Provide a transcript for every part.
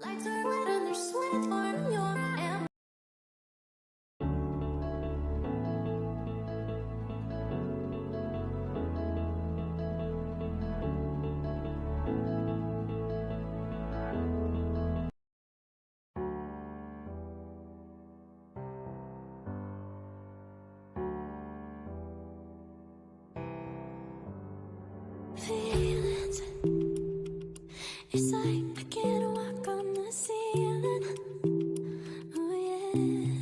Lights are red and they're sweat on your hand. Feelings, it's like I can't walk on the ceiling. Oh yeah,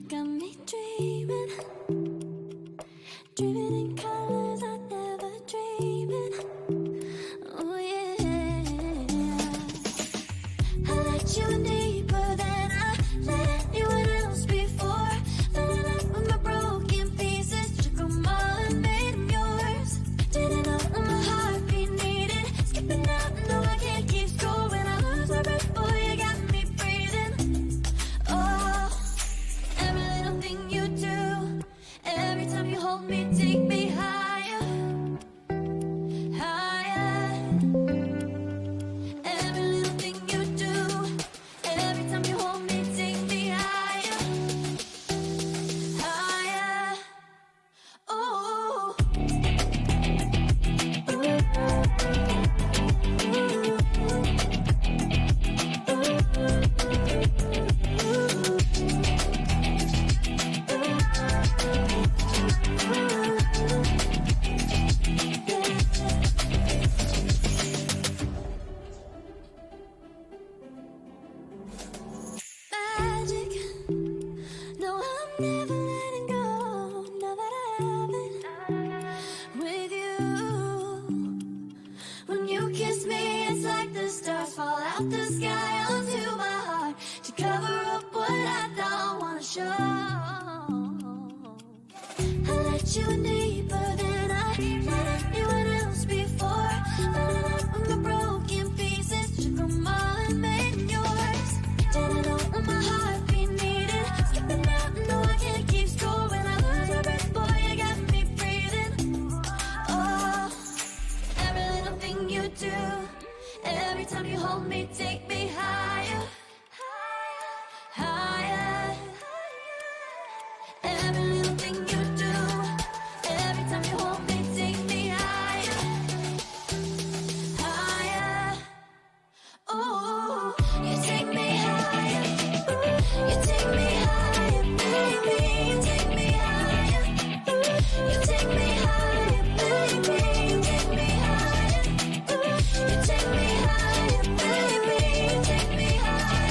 got me dreaming, dreaming in colors I never dreamed in. Oh yeah, I let you in deeper than I let anyone else before. Filling up with my broken pieces, took 'em all and made 'em yours. Didn't know what my heartbeat needed, skipping out, no I can't keep score. When I lose my breath, boy, you got me breathing. Oh, every little thing you do, every time you hold me, take me higher, higher. Every little thing you do, every time you hold me, take me higher, higher. Oh. Magic, no, I'm never letting go. Now that I have it with you. When you kiss me, it's like the stars fall out the sky onto my heart to cover up what I don't wanna show. I let you in deeper than I let anyone else before. Filling up with my broken pieces, took 'em all and made 'em yours. Didn't know what my heartbeat needed, skipping out, no I can't keep score. When I lose my breath, boy, you got me breathing. Oh, every little thing you do, every time you hold me, take me higher, higher. Every little thing you do, every time you hold me, take me higher, higher. Oh, you take me higher, you take me higher, baby, you take me higher, you take me higher, baby, you take me higher, you take me higher, baby, you take me higher.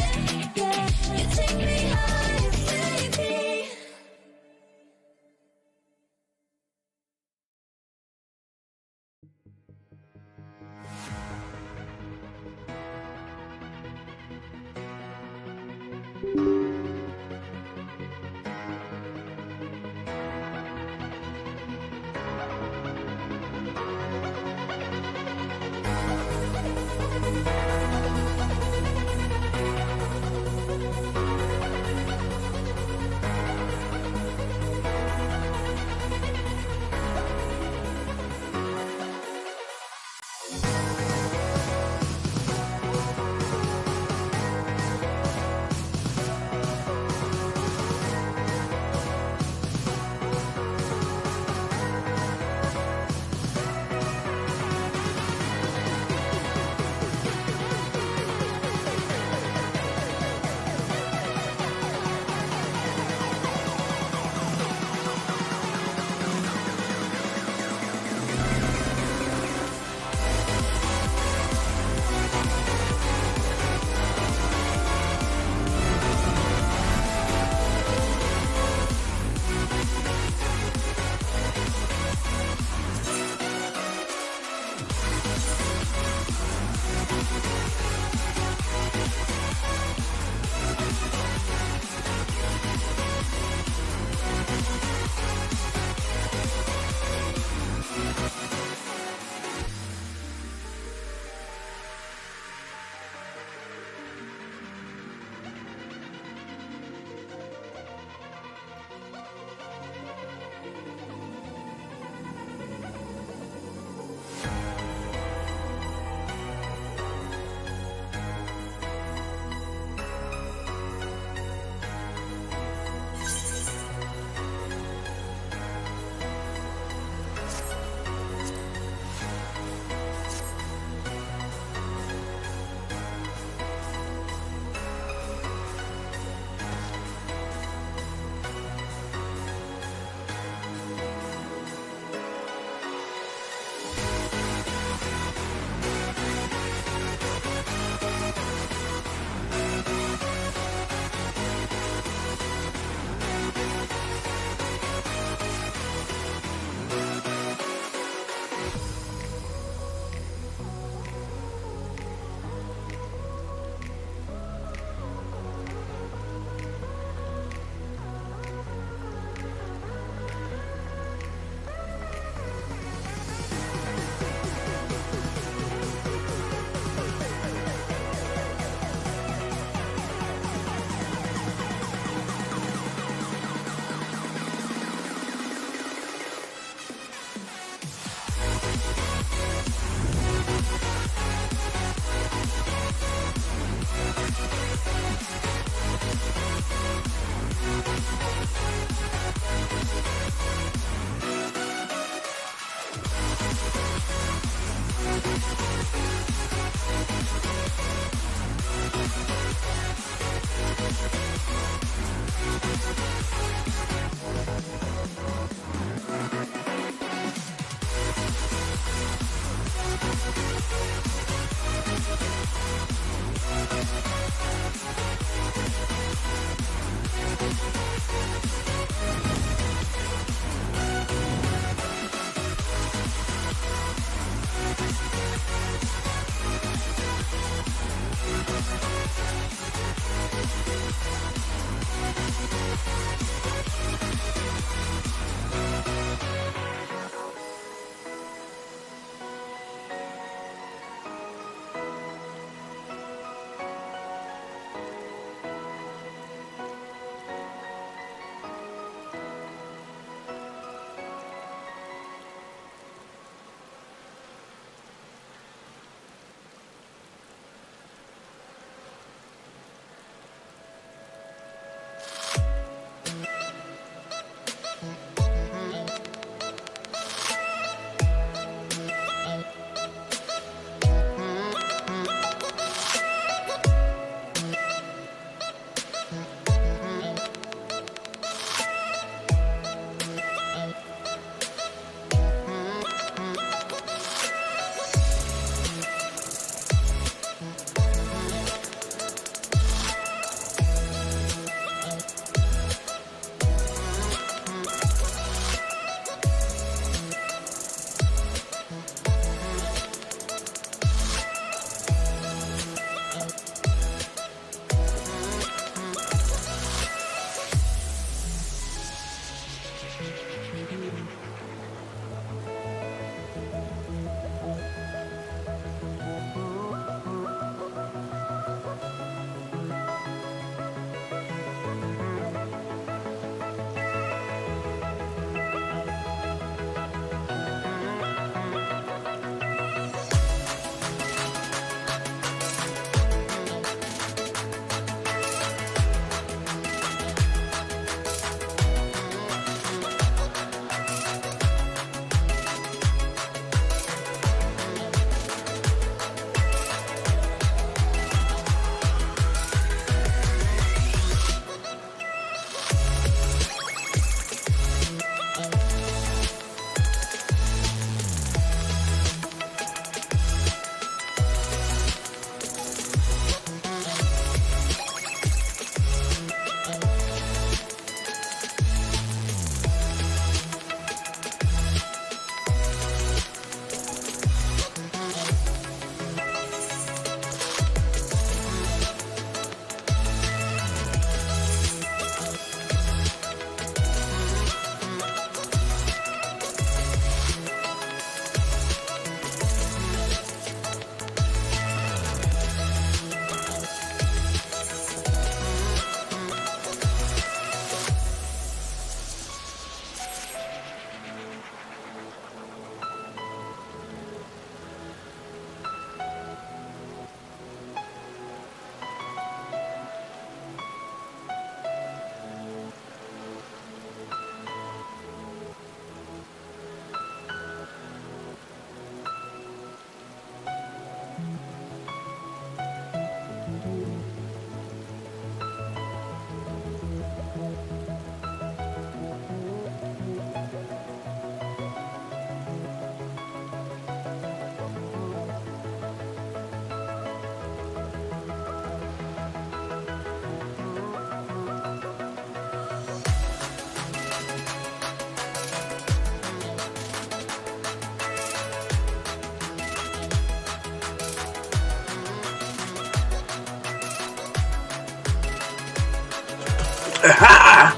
Aha!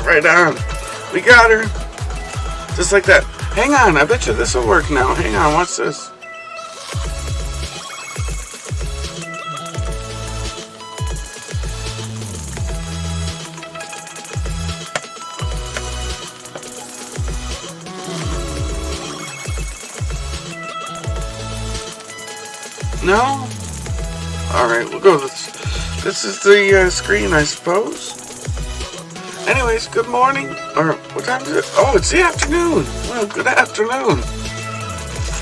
Right on. We got her. Just like that. Hang on, I bet you this will work now. Hang on, what's this? No? Alright, we'll go with this. This is the screen, I suppose. Anyways, good morning. Or, what time is it? Oh, it's the afternoon. Well, good afternoon.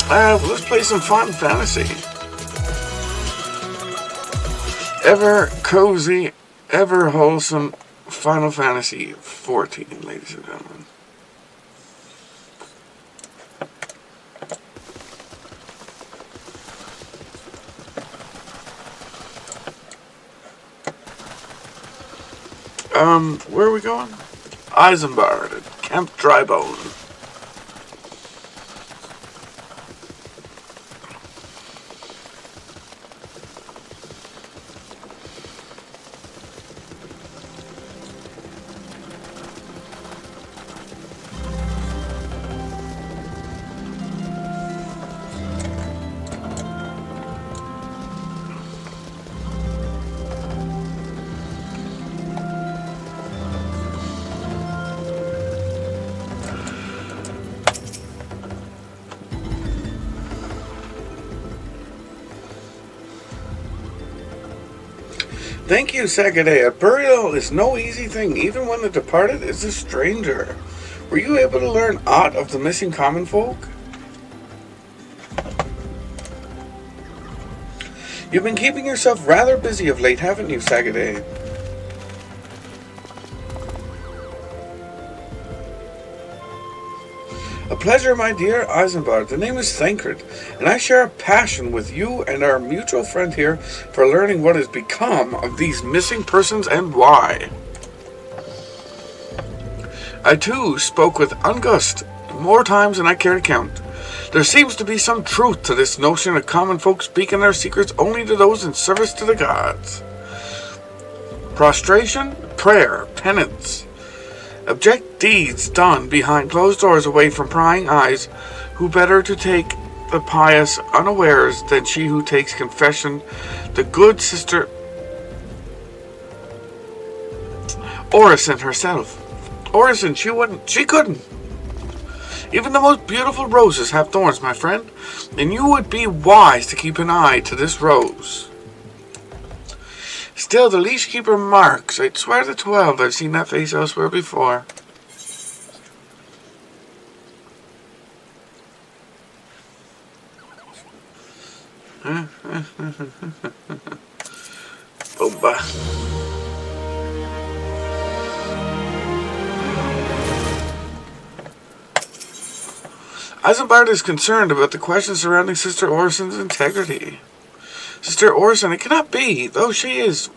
Let's play some Final Fantasy. Ever cozy, ever wholesome Final Fantasy 14, ladies and gentlemen. Where are we going? Isambard at Camp Drybone. Thank you, Sagade. A burial is no easy thing, even when the departed is a stranger. Were you able to learn aught of the missing common folk? You've been keeping yourself rather busy of late, haven't you, Sagade? A pleasure, my dear Isambard. The name is Thancred, and I share a passion with you and our mutual friend here for learning what has become of these missing persons and why. I, too, spoke with Ungust more times than I care to count. There seems to be some truth to this notion of common folk speaking their secrets only to those in service to the gods. Prostration, prayer, penance. Abject deeds done behind closed doors away from prying eyes, who better to take the pious unawares than she who takes confession, the good sister Orison herself. Orison, she couldn't. Even the most beautiful roses have thorns, my friend, and you would be wise to keep an eye to this rose. Still, the leash keeper Marks, I'd swear to 12 I've seen that face elsewhere before. Boomba. Isambard is concerned about the questions surrounding Sister Orison's integrity. Sister Orison, it cannot be, though she is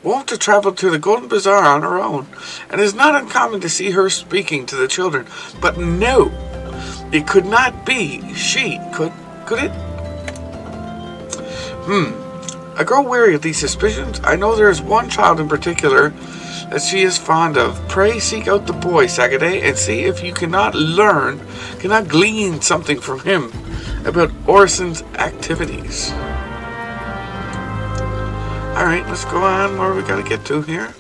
wont to travel to the Golden Bazaar on her own, and it is not uncommon to see her speaking to the children. But no, it could not be she, could it? I grow weary of these suspicions. I know there is one child in particular that she is fond of. Pray seek out the boy, Sagade, and see if you cannot glean something from him about Orison's activities. Alright, let's go on where we gotta get to here.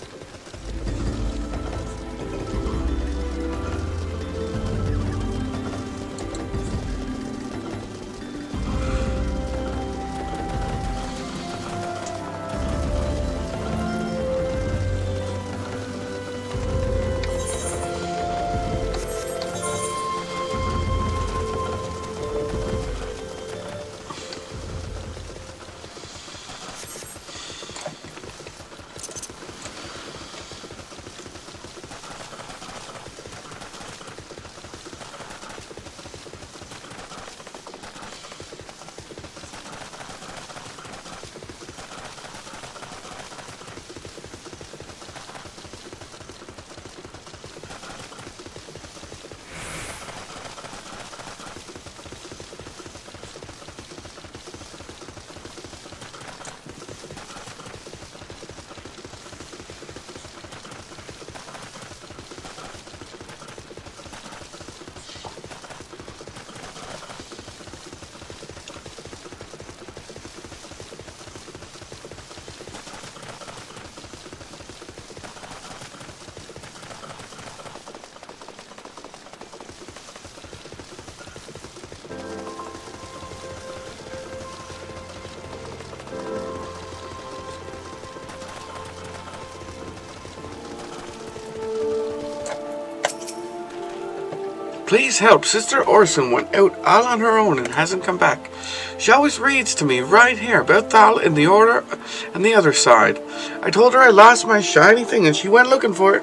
Please help. Sister Orson went out all on her own and hasn't come back. She always reads to me right here about Thal in the order and the other side. I told her I lost my shiny thing and she went looking for it.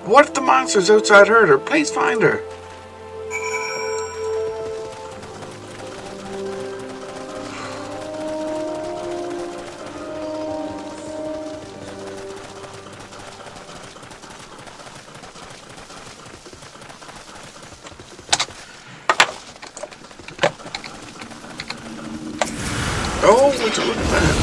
What if the monsters outside heard her? Please find her. Oh, would you look at that?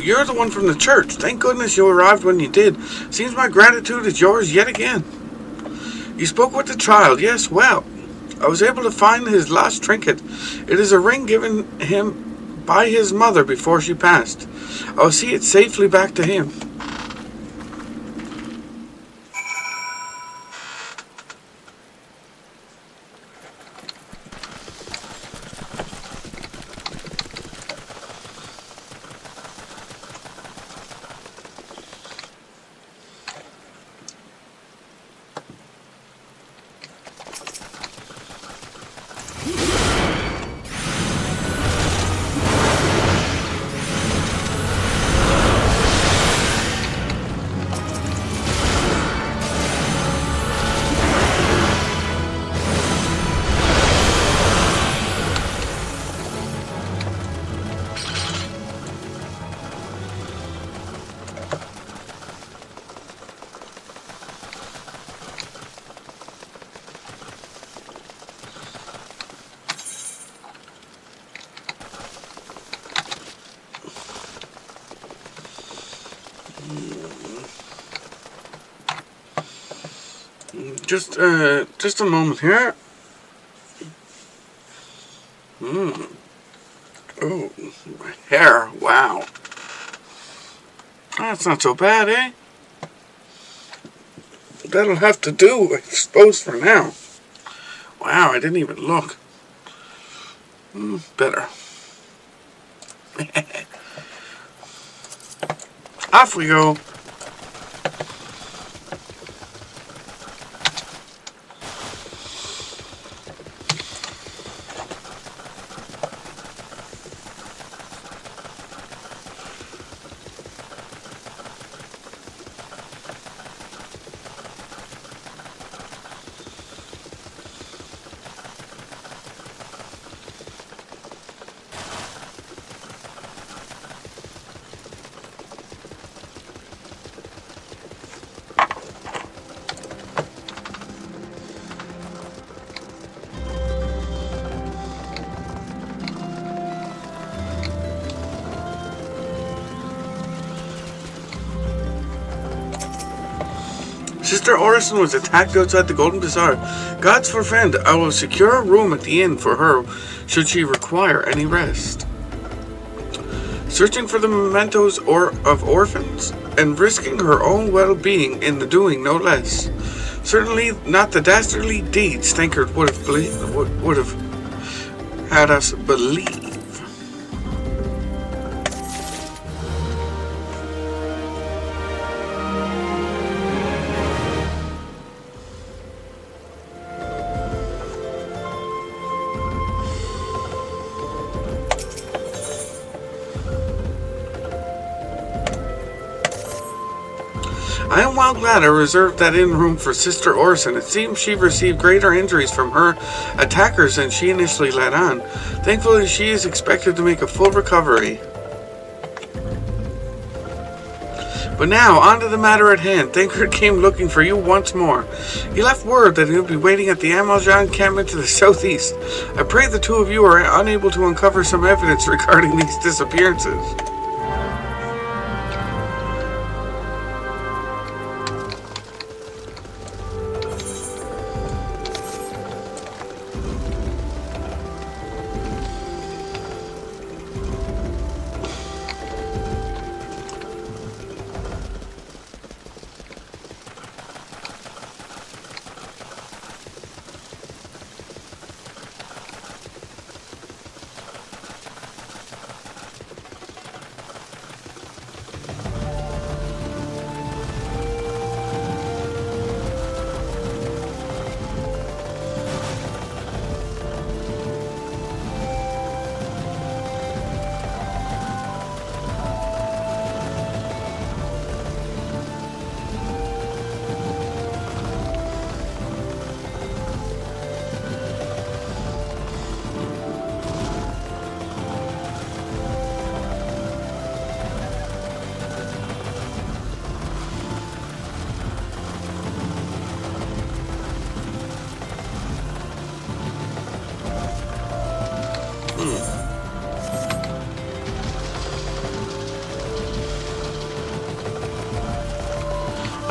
You're the one from the church. Thank goodness you arrived when you did. Seems my gratitude is yours yet again. You spoke with the child, yes, well. I was able to find his lost trinket. It is a ring given him by his mother before she passed. I'll see it safely back to him. Just a moment here. Oh, my hair. Wow. That's not so bad, eh? That'll have to do, I suppose, for now. Wow, I didn't even look. Better. Off we go. Sister Orson was attacked outside the Golden Bazaar. God's for friend, I will secure a room at the inn for her should she require any rest. Searching for the mementos of orphans and risking her own well-being in the doing, no less. Certainly not the dastardly deeds Stankard would have had us believe. I am well glad I reserved that inn room for Sister Orson. It seems she received greater injuries from her attackers than she initially let on. Thankfully, she is expected to make a full recovery. But now, on to the matter at hand. Stankard came looking for you once more. He left word that he would be waiting at the Amaljan encampment to the southeast. I pray the two of you are unable to uncover some evidence regarding these disappearances.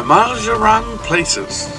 miles you wrong places.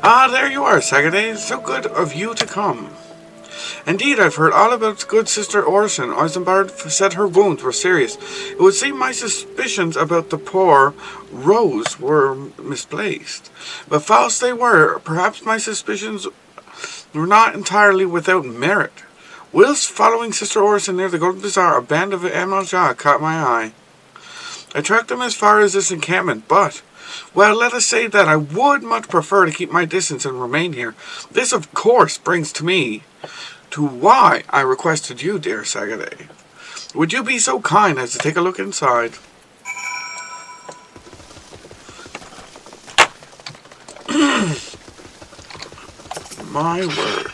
Ah, there you are, Sagaday. So good of you to come. Indeed, I've heard all about good Sister Orson. Eisenbard said her wounds were serious. It would seem my suspicions about the poor Rose were misplaced. But false they were. Perhaps my suspicions were not entirely without merit. Whilst following Sister Orson near the Golden Bazaar, a band of MLJ caught my eye. I tracked them as far as this encampment, but, well, let us say that I would much prefer to keep my distance and remain here. This, of course, brings me to why I requested you, dear Sagaday. Would you be so kind as to take a look inside? My word.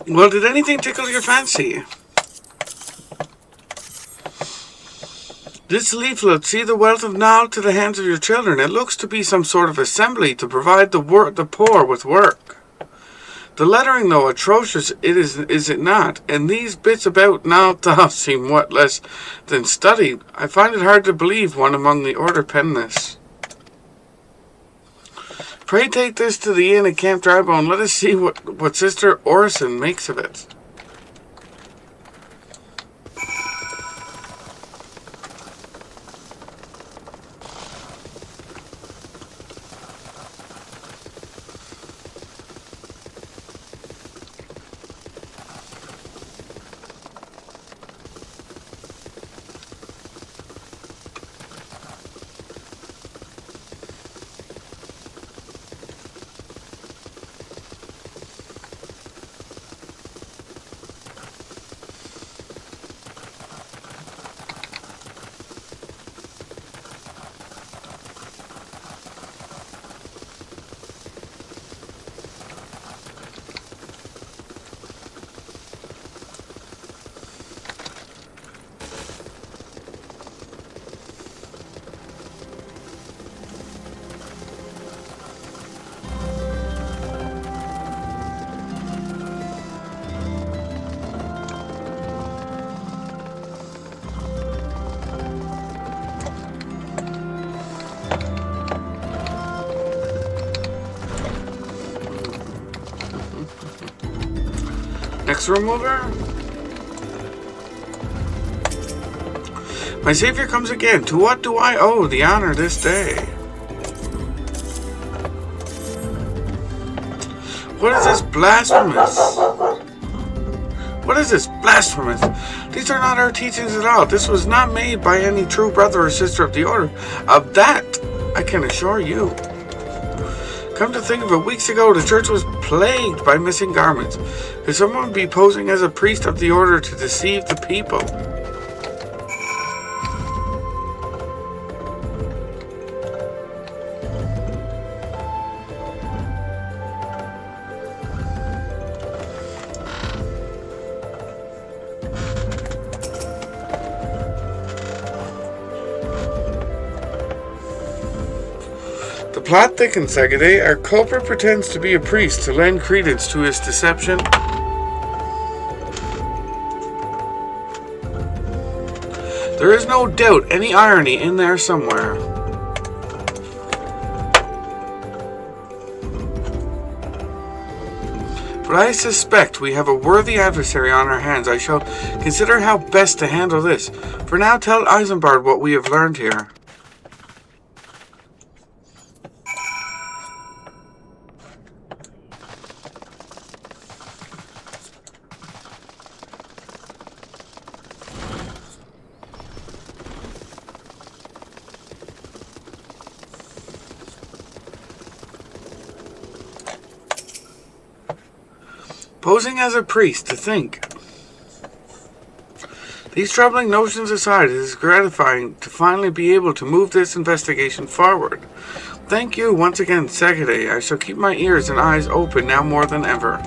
Well, did anything tickle your fancy? This leaflet, see the wealth of knowledge to the hands of your children. It looks to be some sort of assembly to provide the poor with work. The lettering, though, atrocious, is it not? And these bits about now seem what less than studied. I find it hard to believe one among the order penned this. Pray take this to the inn at Camp Drybone. Let us see what Sister Orison makes of it. Next room over. My Savior comes again. To what do I owe the honor this day? What is this blasphemous? What is this blasphemous? These are not our teachings at all. This was not made by any true brother or sister of the order. Of that, I can assure you. Come to think of it, weeks ago, the church was plagued by missing garments. Could someone be posing as a priest of the order to deceive the people? The plot thickens, Sagade. Our culprit pretends to be a priest to lend credence to his deception. There is no doubt any irony in there somewhere. But I suspect we have a worthy adversary on our hands. I shall consider how best to handle this. For now, tell Isambard what we have learned here. Posing as a priest, to think. These troubling notions aside, it is gratifying to finally be able to move this investigation forward. Thank you once again, Sagade. I shall keep my ears and eyes open now more than ever.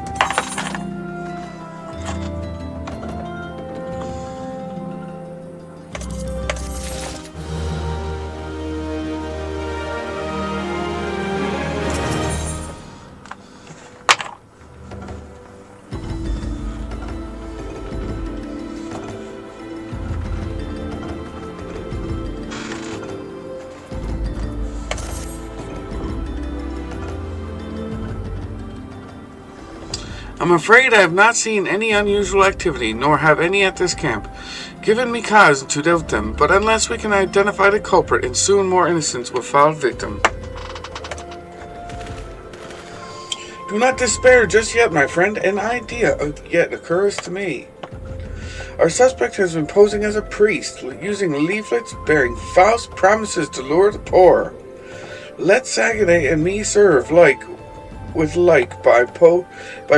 I'm afraid I have not seen any unusual activity, nor have any at this camp, given me cause to doubt them, but unless we can identify the culprit, and soon more innocents will fall victim. Do not despair just yet, my friend. An idea yet occurs to me. Our suspect has been posing as a priest, using leaflets bearing false promises to lure the poor. Let Sagade and me serve with like by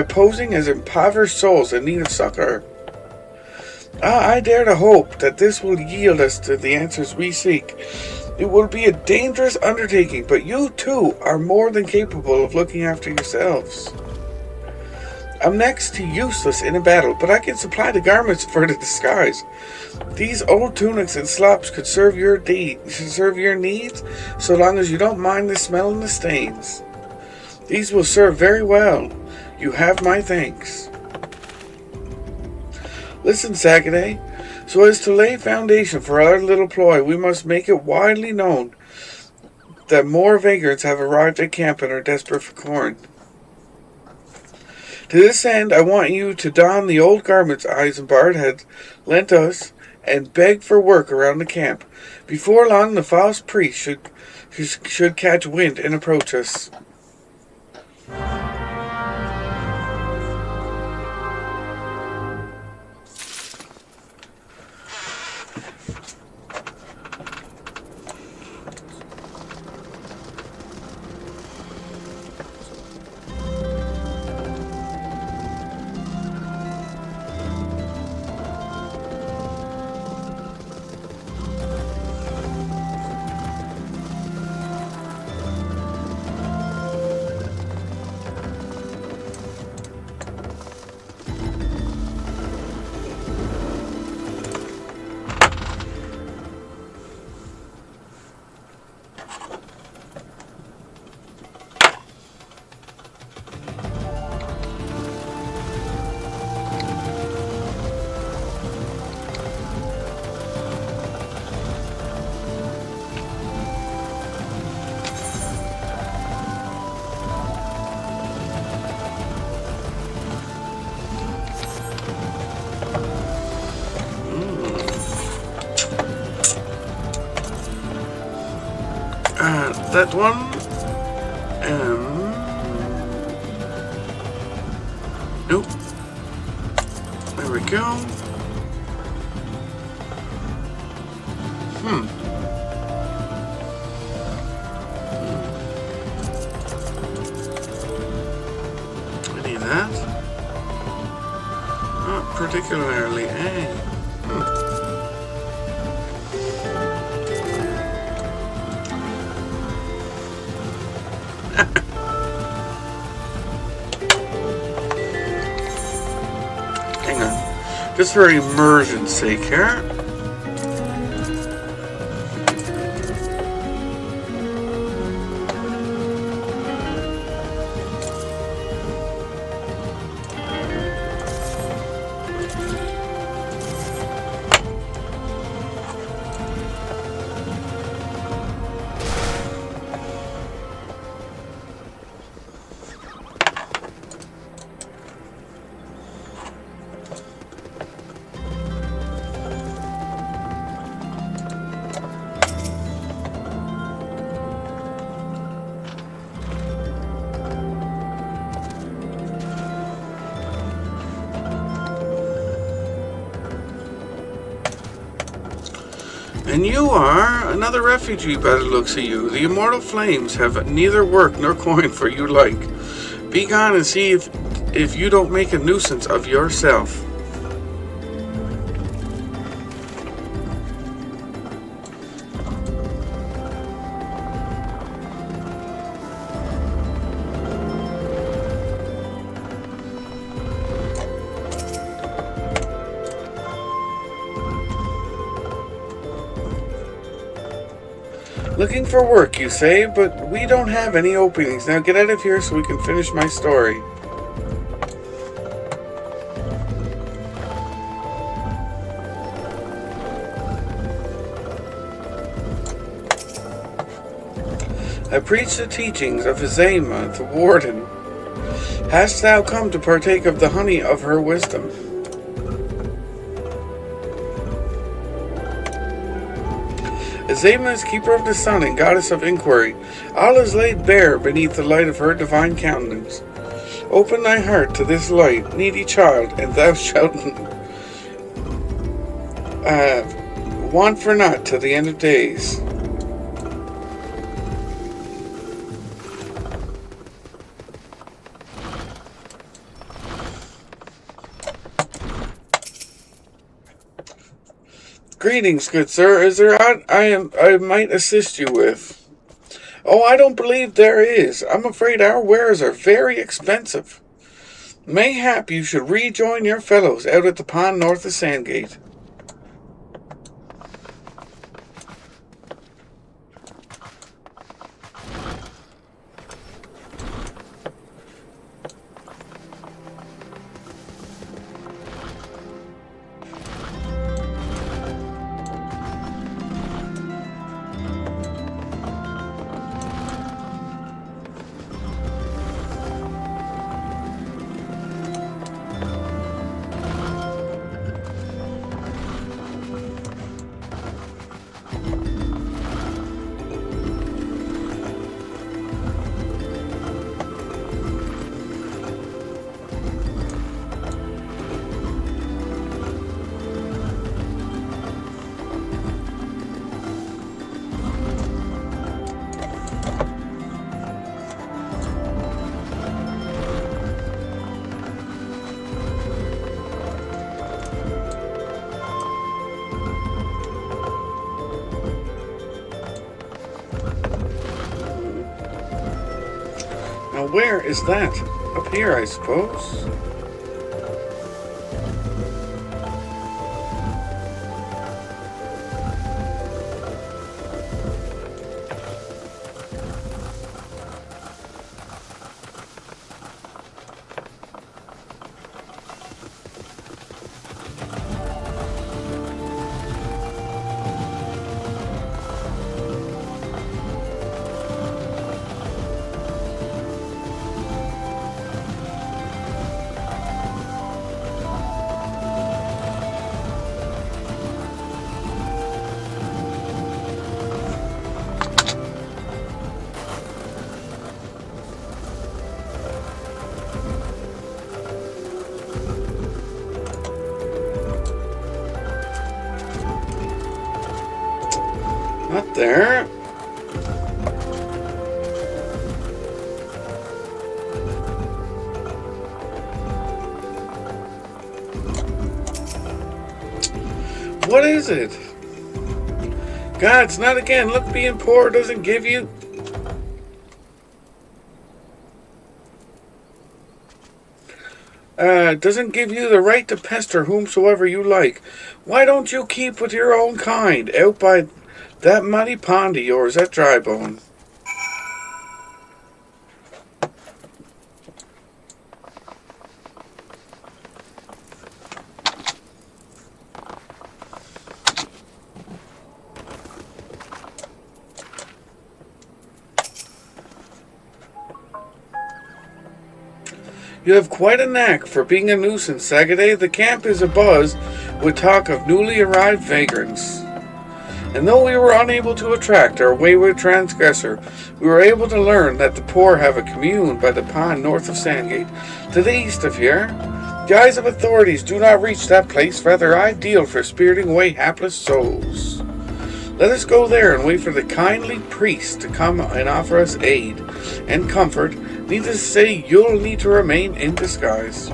posing as impoverished souls in need of succor. I dare to hope that this will yield us to the answers we seek. It will be a dangerous undertaking, but you too are more than capable of looking after yourselves. I'm next to useless in a battle, but I can supply the garments for the disguise. These old tunics and slops could serve your needs, so long as you don't mind the smell and the stains. These will serve very well. You have my thanks. Listen, Sagaday, so as to lay foundation for our little ploy, we must make it widely known that more vagrants have arrived at camp and are desperate for corn. To this end, I want you to don the old garments Eisenbart had lent us and beg for work around the camp. Before long, the false priest should catch wind and approach us. That one. Nope. There we go. Any of that? Not particularly, eh? Hang on. Just for immersion's sake here. And you are another refugee by the looks of you. The immortal flames have neither work nor coin for you like. Be gone and see if you don't make a nuisance of yourself. Looking for work, you say, but we don't have any openings. Now get out of here so we can finish my story. I preach the teachings of Azema, the warden. Hast thou come to partake of the honey of her wisdom? Azema is keeper of the sun and goddess of inquiry. All is laid bare beneath the light of her divine countenance. Open thy heart to this light, needy child, and thou shalt want for naught till the end of days. Greetings, good sir. Is there aught I might assist you with? Oh, I don't believe there is. I'm afraid our wares are very expensive. Mayhap you should rejoin your fellows out at the pond north of Sandgate. Now where is that? Up here, I suppose. Not there. What is it? God, it's not again. Look, being poor doesn't give you... doesn't give you the right to pester whomsoever you like. Why don't you keep with your own kind, out by that muddy pond of yours at Drybone? You have quite a knack for being a nuisance, Sagaday. The camp is abuzz with talk of newly arrived vagrants. And though we were unable to attract our wayward transgressor, we were able to learn that the poor have a commune by the pond north of Sandgate, to the east of here. The eyes of authorities do not reach that place, rather ideal for spiriting away hapless souls. Let us go there and wait for the kindly priest to come and offer us aid and comfort. Needless to say, you'll need to remain in disguise.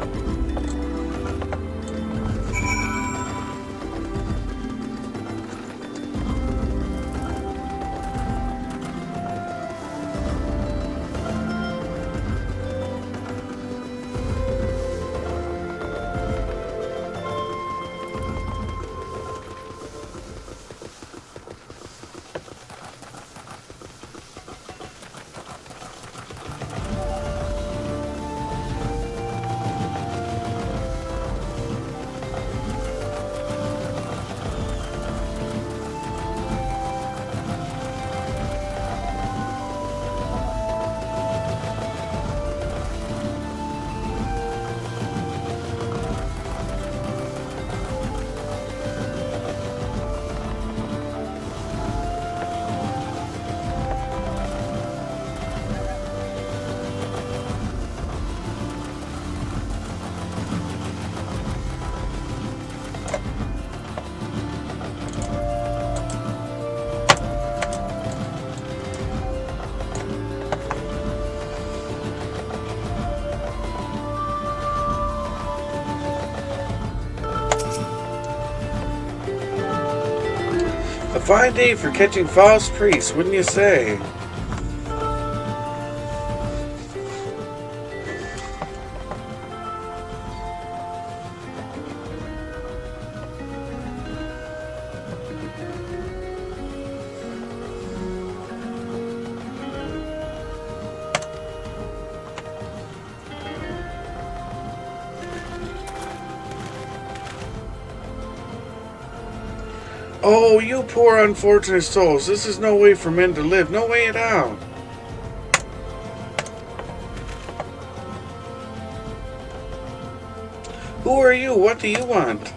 A fine day for catching false priests, wouldn't you say? Oh, you poor unfortunate souls. This is no way for men to live. No way at all. Who are you? What do you want?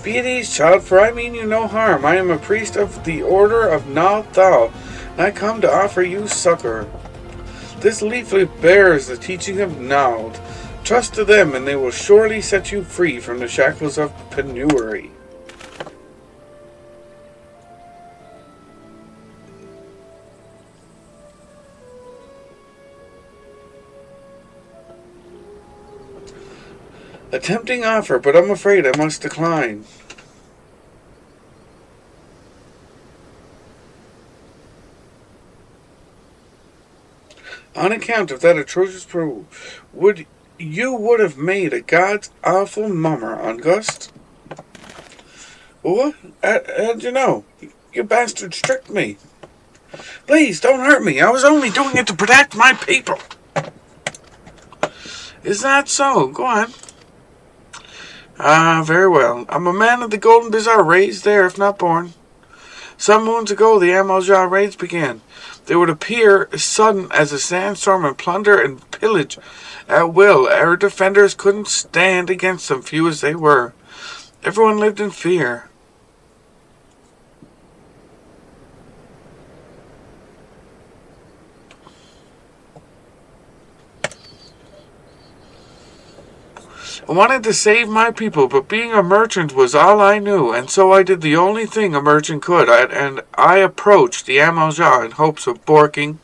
Be at ease, child, for I mean you no harm. I am a priest of the order of Nal Thal, and I come to offer you succor. This leaflet bears the teaching of Nald. Trust to them, and they will surely set you free from the shackles of penury. A tempting offer, but I'm afraid I must decline. On account of that atrocious brew, would have made a god's awful mummer on Gust? What? How'd you know? You bastards tricked me. Please, don't hurt me. I was only doing it to protect my people. Is that so? Go on. Ah, very well. I'm a man of the Golden Bazaar, raised there, if not born. Some moons ago, the Amalja raids began. They would appear sudden as a sandstorm and plunder and pillage at will. Our defenders couldn't stand against them, few as they were. Everyone lived in fear. I wanted to save my people, but being a merchant was all I knew, and so I did the only thing a merchant could, and I approached the Amalja in hopes of brokering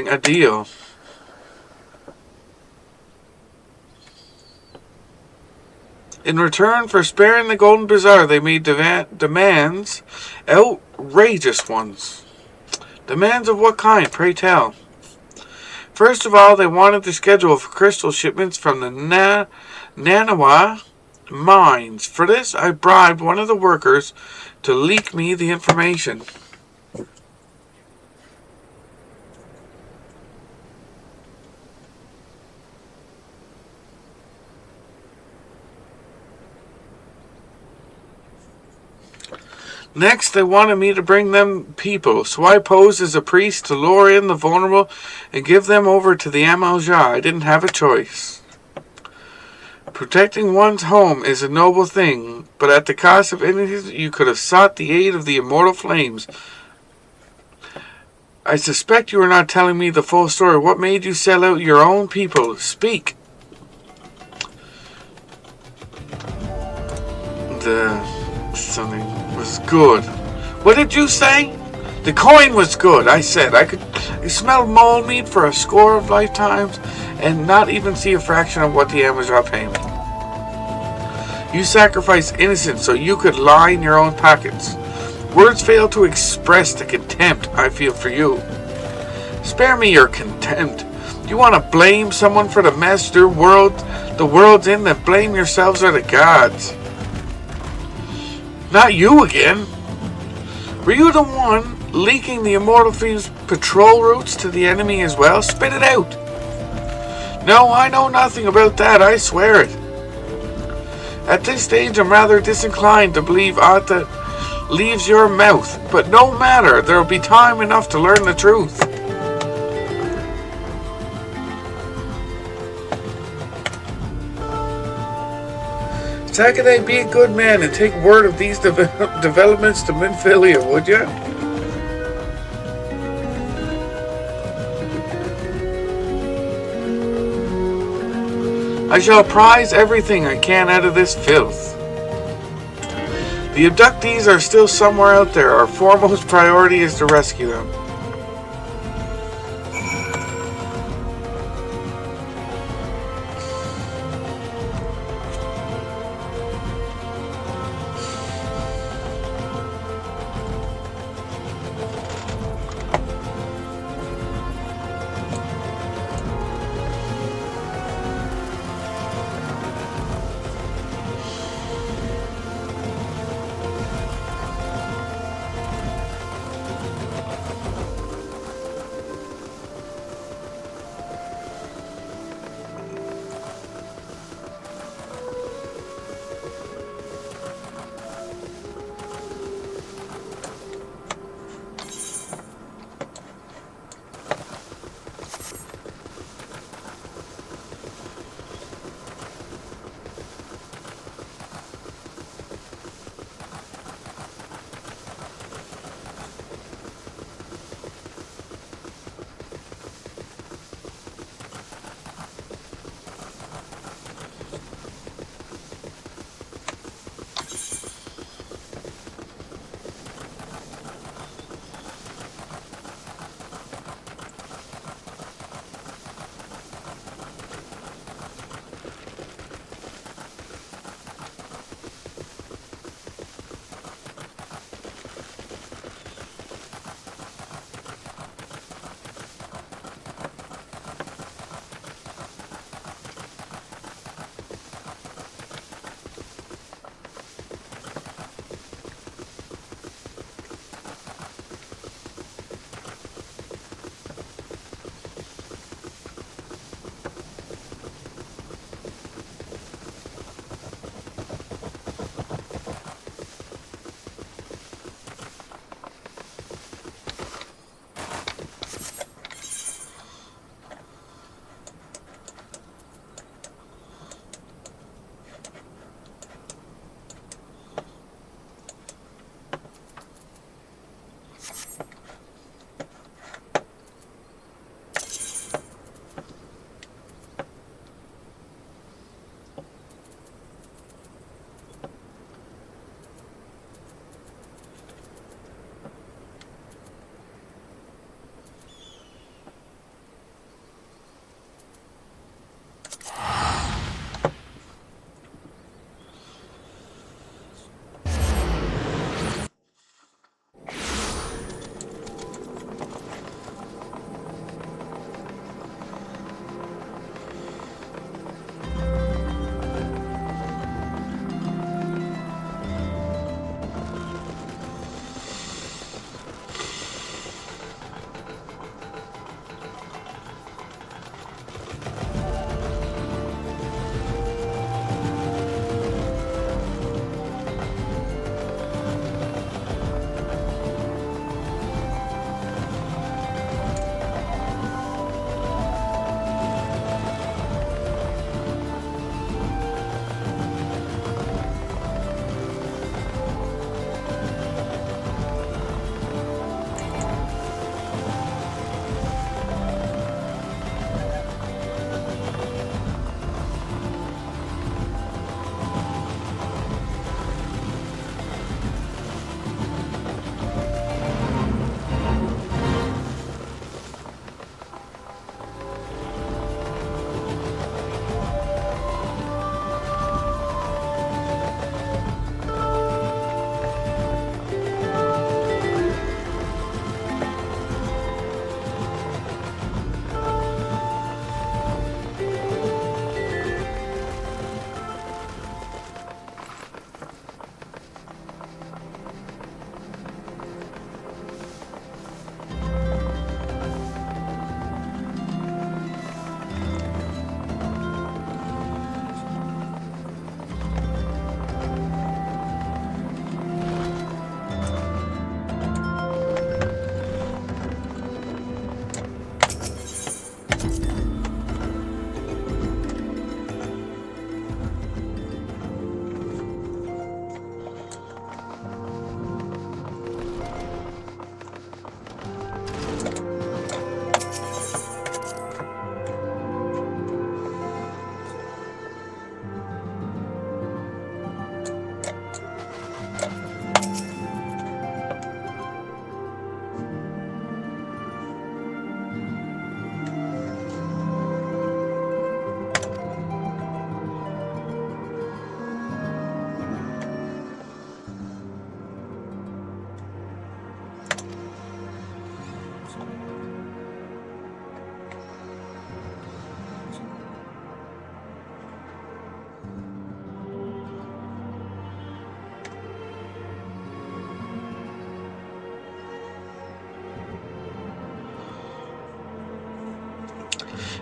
a deal. In return for sparing the Golden Bazaar, they made demands, outrageous ones. Demands of what kind, pray tell? First of all, they wanted the schedule for crystal shipments from the Nanawa mines. For this, I bribed one of the workers to leak me the information. Next, they wanted me to bring them people, so I posed as a priest to lure in the vulnerable and give them over to the Amalja. I didn't have a choice. Protecting one's home is a noble thing, but at the cost of anything you could have sought the aid of the immortal flames. I suspect you are not telling me the full story. What made you sell out your own people? Speak. Something was good. What did you say? The coin was good, I said. I could smell mole meat for a score of lifetimes and not even see a fraction of what the Amazon pay me. You sacrificed innocence so you could line your own pockets. Words fail to express the contempt I feel for you. Spare me your contempt. You want to blame someone for the mess the world's in, then blame yourselves or the gods. Not you again. Were you the one leaking the Immortal Thieves' patrol routes to the enemy as well? Spit it out. No, I know nothing about that, I swear it. At this stage, I'm rather disinclined to believe aught that leaves your mouth, but no matter, there'll be time enough to learn the truth. Sakaday, be a good man and take word of these developments to Minfilia, would you? I shall prize everything I can out of this filth. The abductees are still somewhere out there. Our foremost priority is to rescue them.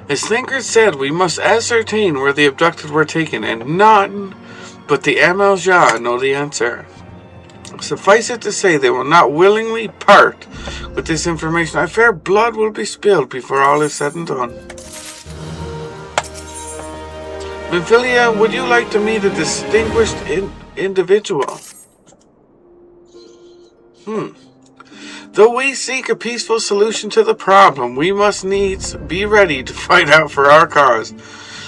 As thinkers said, we must ascertain where the abducted were taken, and none but the Amalja know the answer. Suffice it to say, they will not willingly part with this information. I fear blood will be spilled before all is said and done. Minfilia, would you like to meet a distinguished individual? Though we seek a peaceful solution to the problem, we must needs be ready to fight out for our cause.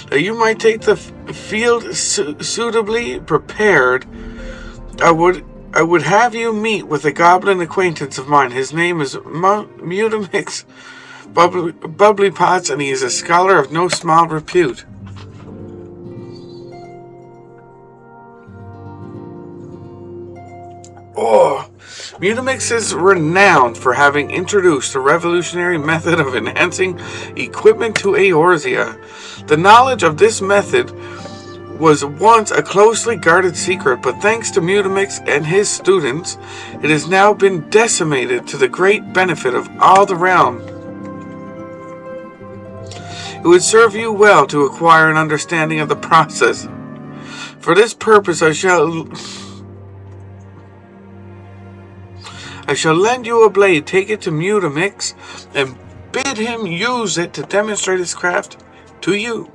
That you might take the field suitably prepared, I would have you meet with a goblin acquaintance of mine. His name is Mutamix Bubbly Pots, and he is a scholar of no small repute. Oh, Mutamix is renowned for having introduced a revolutionary method of enhancing equipment to Eorzea. The knowledge of this method was once a closely guarded secret, but thanks to Mutamix and his students, it has now been decimated to the great benefit of all the realm. It would serve you well to acquire an understanding of the process. For this purpose, I shall lend you a blade. Take it to Mutamix and bid him use it to demonstrate his craft to you.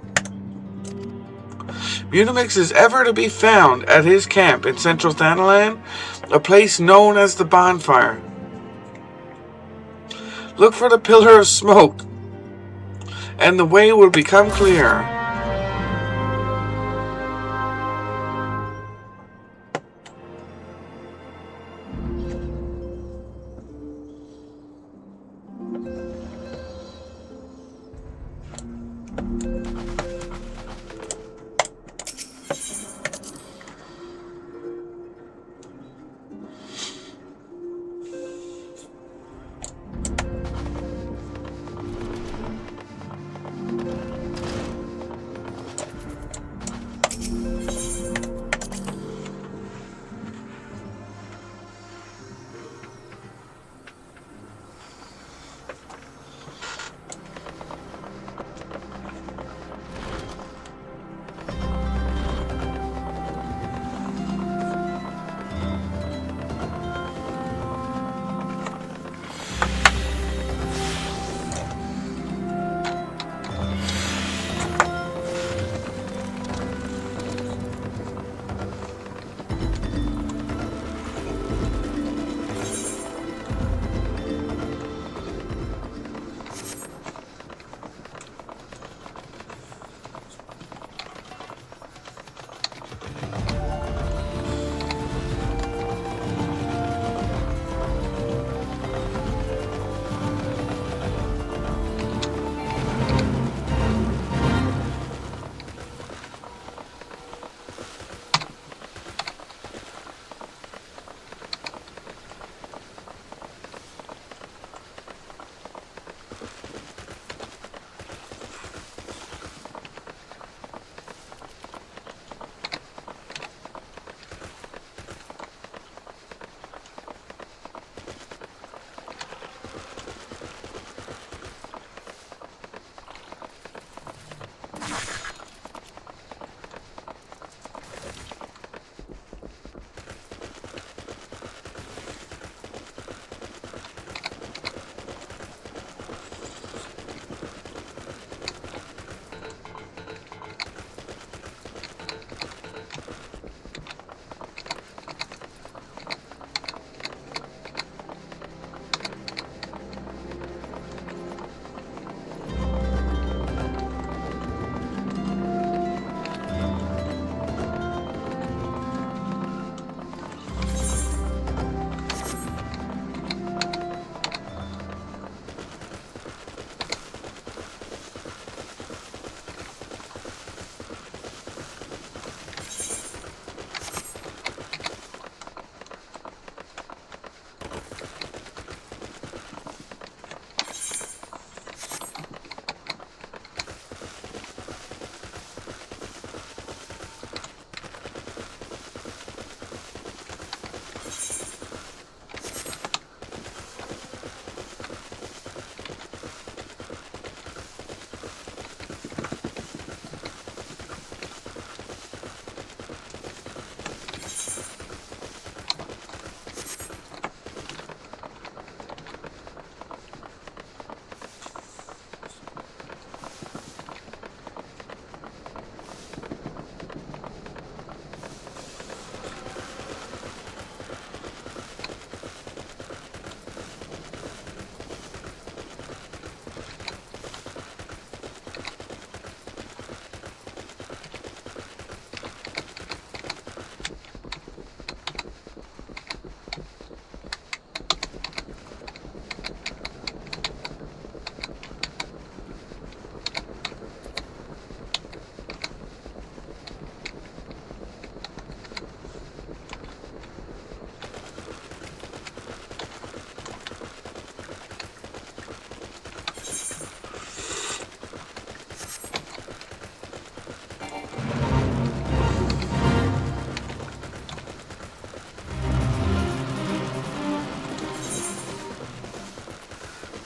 Mutamix is ever to be found at his camp in central Thanalan, a place known as the Bonfire. Look for the pillar of smoke, and the way will become clear.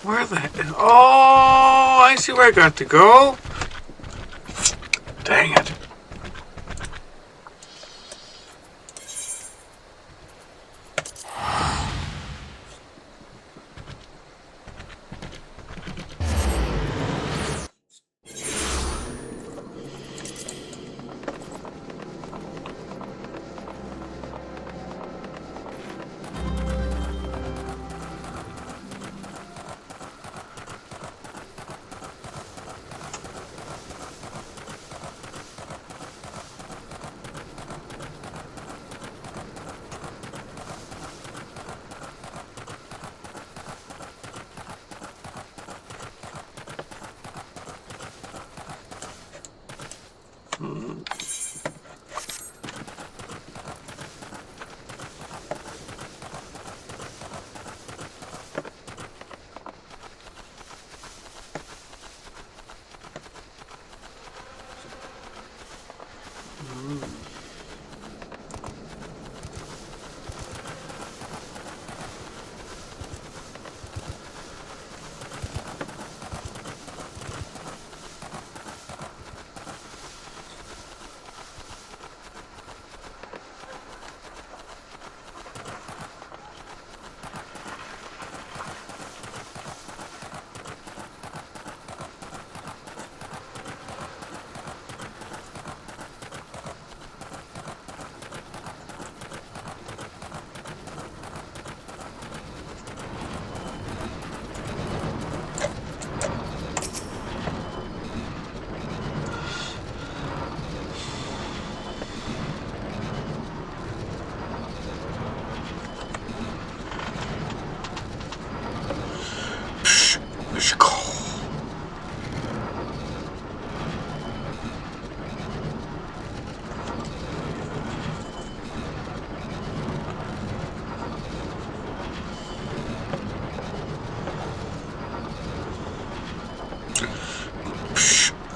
Where the... Oh, I see where I got to go. Dang it.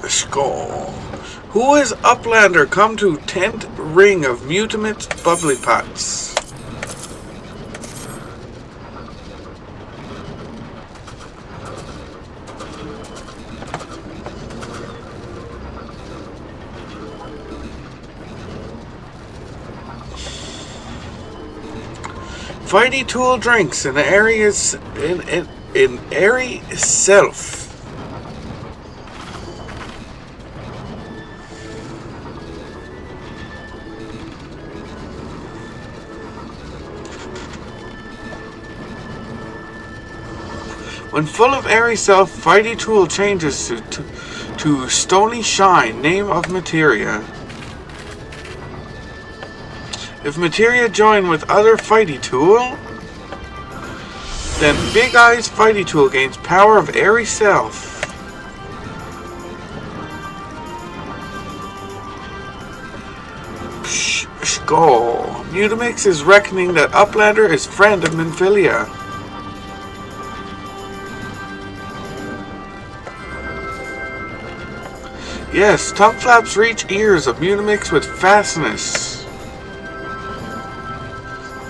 Skull. Who is Uplander come to 10th ring of Mutimate Bubbly Pots? Fighty Tool drinks in areas in airy self. When full of airy self, Fighty Tool changes to Stony Shine, name of materia. If materia join with other Fighty Tool, then Big Eyes Fighty Tool gains power of airy self. Skull. Mutamix is reckoning that Uplander is friend of Minfilia. Yes, tongue flaps reach ears of Mutamix with fastness.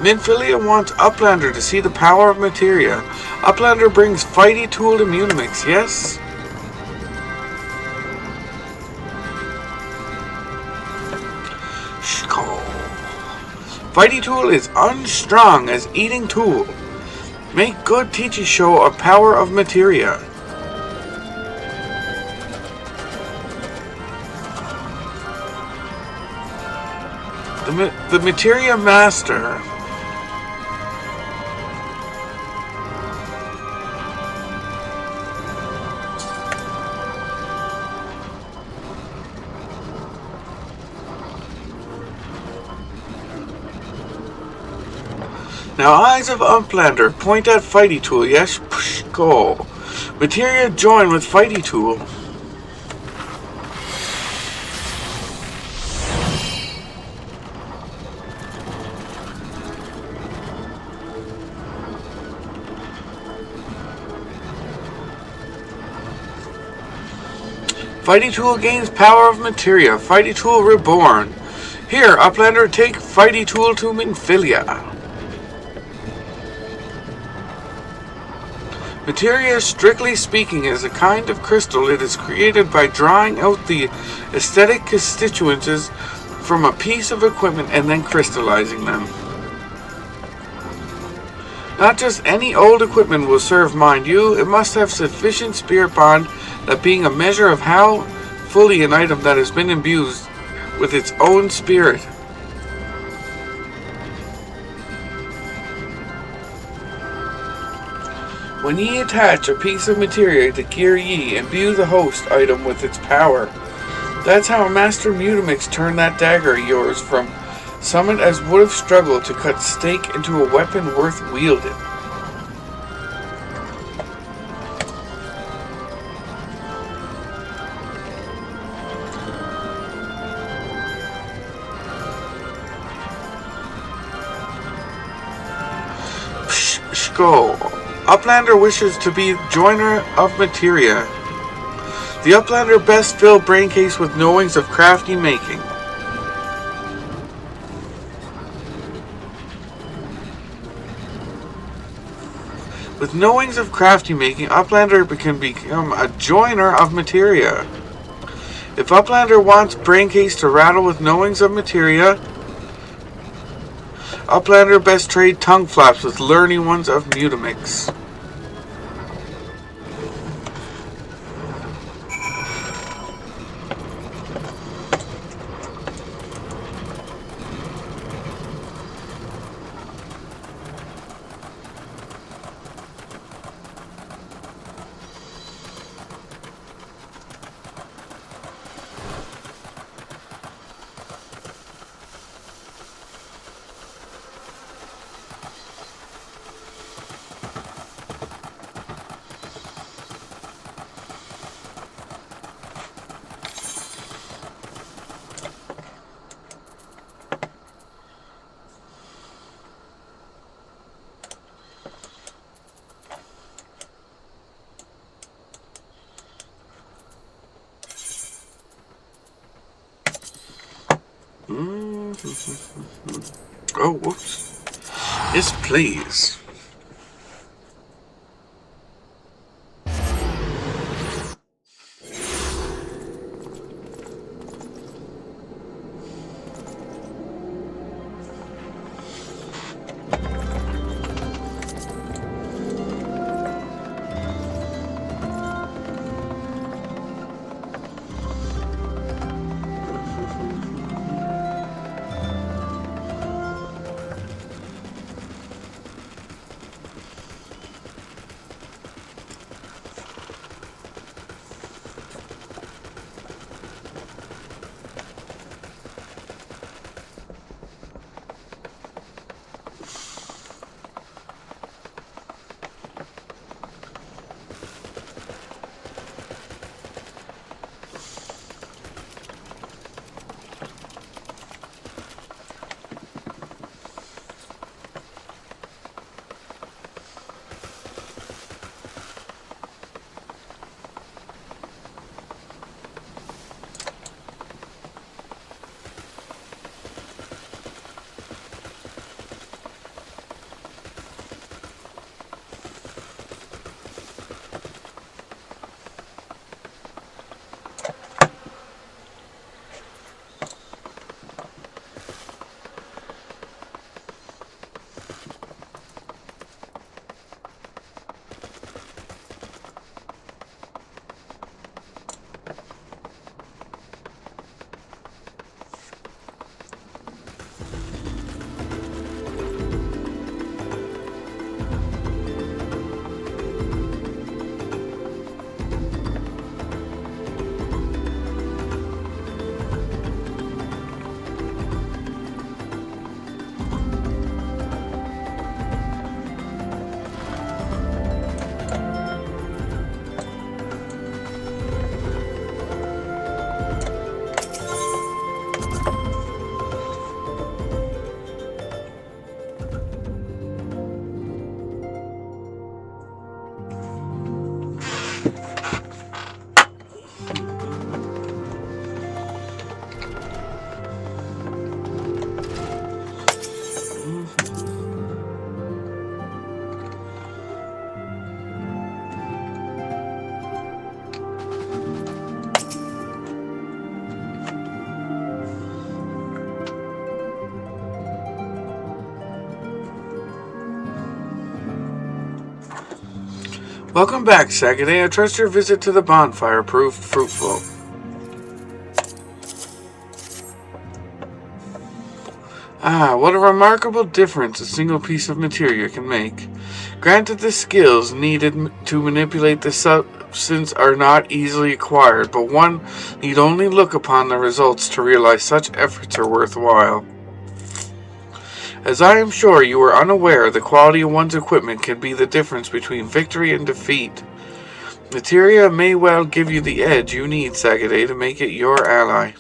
Minfilia wants Uplander to see the power of materia. Uplander brings Fighty Tool to Mutamix, yes? Skull. Fighty Tool is unstrung as eating tool. Make good Teachy show a power of materia. The materia master. Now eyes of Uplander point at Fighty Tool, yes? Go. Materia join with Fighty Tool. Fighty Tool gains power of materia. Fighty Tool reborn. Here, Uplander, take Fighty Tool to Minfilia. Materia, strictly speaking, is a kind of crystal. It is created by drawing out the aesthetic constituents from a piece of equipment and then crystallizing them. Not just any old equipment will serve, mind you. It must have sufficient spirit bond, that being a measure of how fully an item that has been imbued with its own spirit. When ye attach a piece of materia to gear, ye imbue the host item with its power. That's how Master Mutamix turned that dagger of yours from summit as would have struggled to cut stake into a weapon worth wielding. Skull. Uplander wishes to be joiner of materia. The Uplander best fill brain case with knowings of crafty making. With knowings of crafty making, Uplander can become a joiner of materia. If Uplander wants braincase to rattle with knowings of materia, Uplander best trade tongue flaps with learning ones of Mutamix. Oh, whoops. Yes, please. Welcome back, Sagaday. I trust your visit to the bonfire proved fruitful. Ah, what a remarkable difference a single piece of material can make. Granted, the skills needed to manipulate the substance are not easily acquired, but one need only look upon the results to realize such efforts are worthwhile. As I am sure you are unaware, the quality of one's equipment can be the difference between victory and defeat. Materia may well give you the edge you need, Sagaday, to make it your ally.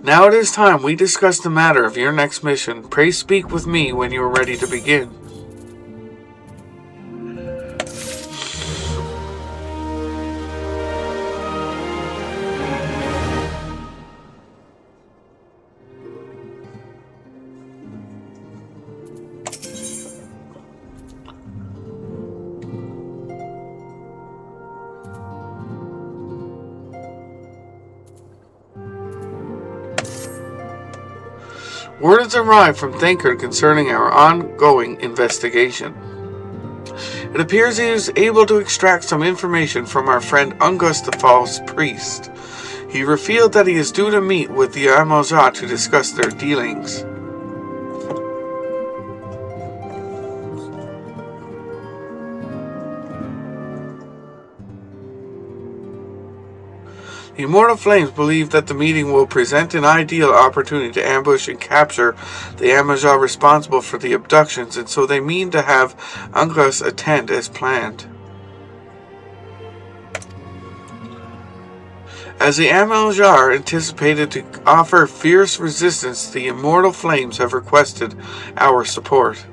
Now it is time we discuss the matter of your next mission. Pray speak with me when you are ready to begin. Word has arrived from Thankard concerning our ongoing investigation. It appears he is able to extract some information from our friend Ungus the False Priest. He revealed that he is due to meet with the Amazah to discuss their dealings. The Immortal Flames believe that the meeting will present an ideal opportunity to ambush and capture the Amazah responsible for the abductions, and so they mean to have Ungus attend as planned. As the Amazah are anticipated to offer fierce resistance, the Immortal Flames have requested our support.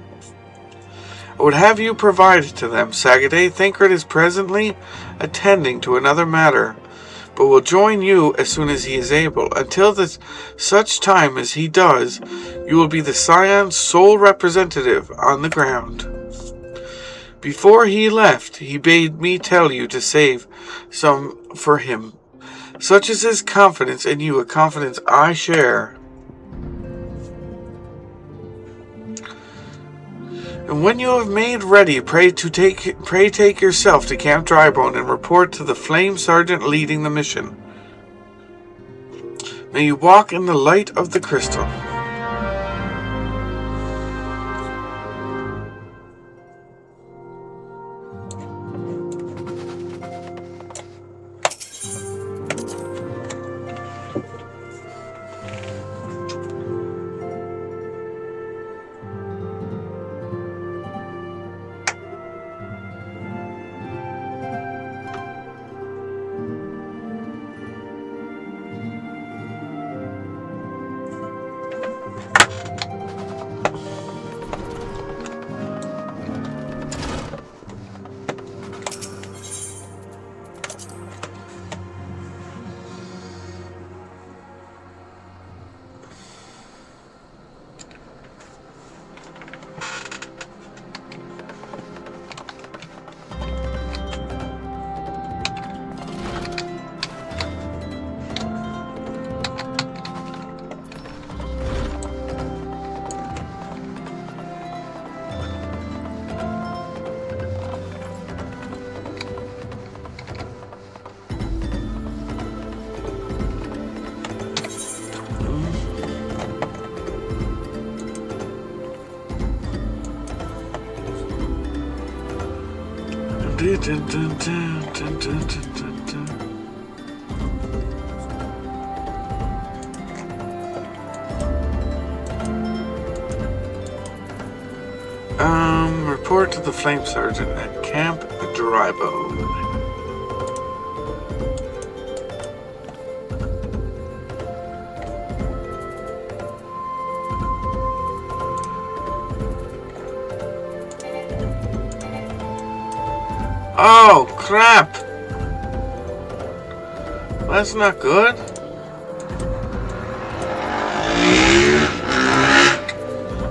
I would have you provided to them, Sagaday. Thankard is presently attending to another matter, but will join you as soon as he is able. Until such time as he does, you will be the Scion's sole representative on the ground. Before he left, he bade me tell you to save some for him. Such is his confidence in you, a confidence I share. And when you have made ready, pray take yourself to Camp Drybone and report to the Flame Sergeant leading the mission. May you walk in the light of the crystal. Report to the Flame Sergeant at Camp Drybone. Oh, crap! That's not good.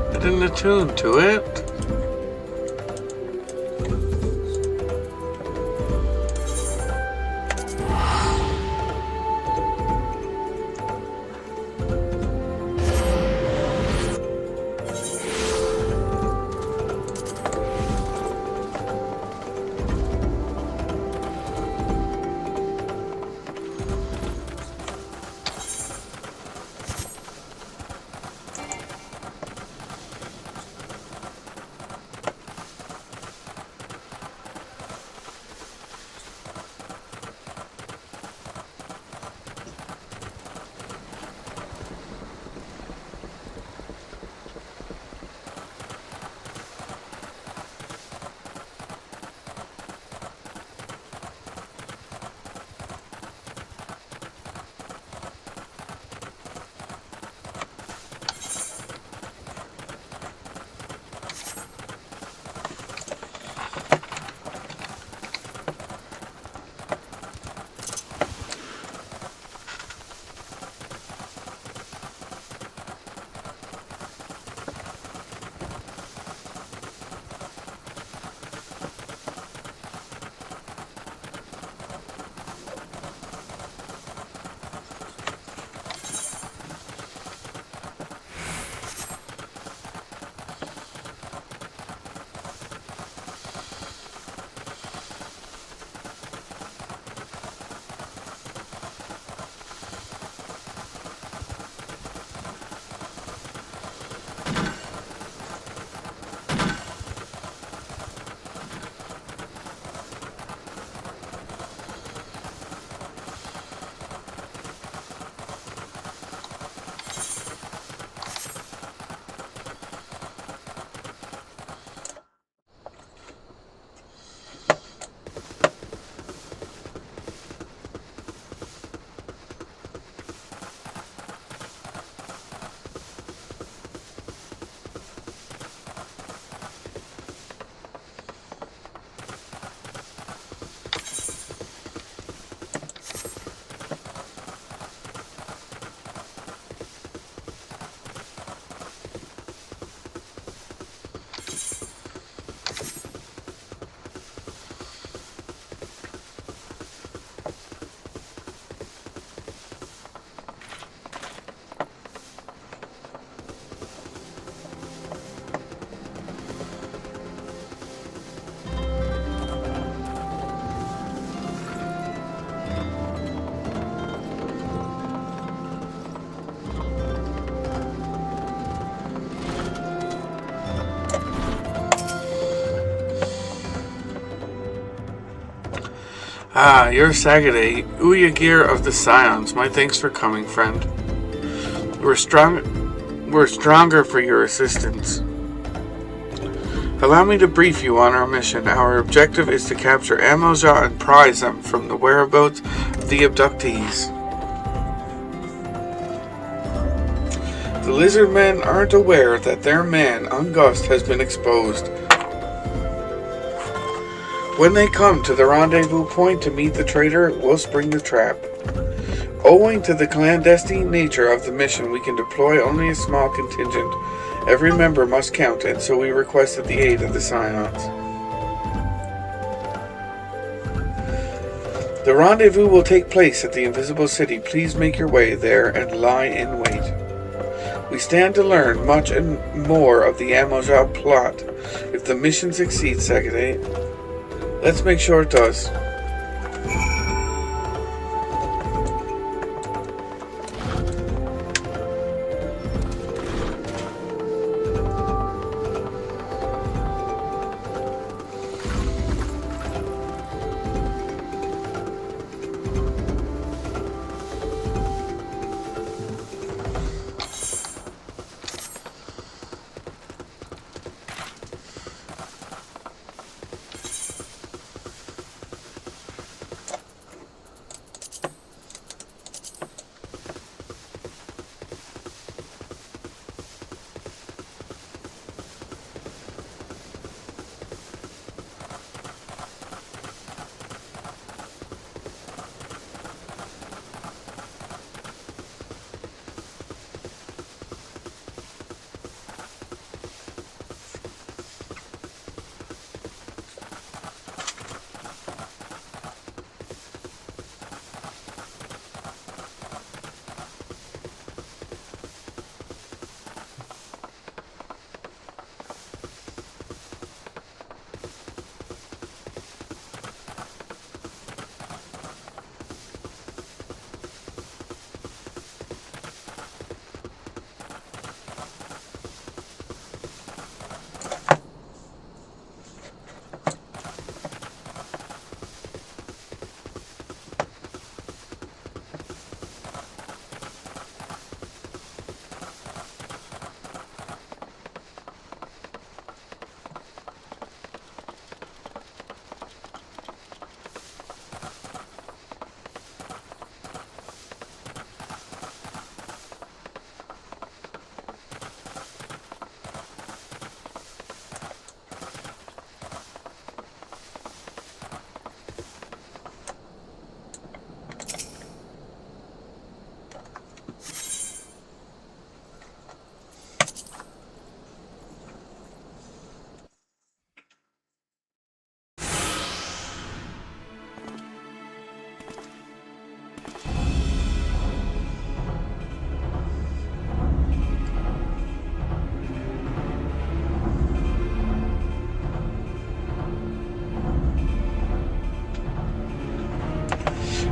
I didn't attune to it. Ah, you're Sagade, Uyagir of the Scions. My thanks for coming, friend. We're stronger for your assistance. Allow me to brief you on our mission. Our objective is to capture Amelja and prize them from the whereabouts of the abductees. The lizard men aren't aware that their man, Ungust, has been exposed. When they come to the rendezvous point to meet the traitor, we'll spring the trap. Owing to the clandestine nature of the mission, we can deploy only a small contingent. Every member must count, and so we requested the aid of the Scions. The rendezvous will take place at the Invisible City. Please make your way there and lie in wait. We stand to learn much and more of the Amelja plot. If the mission succeeds, Sagade, let's make sure it does.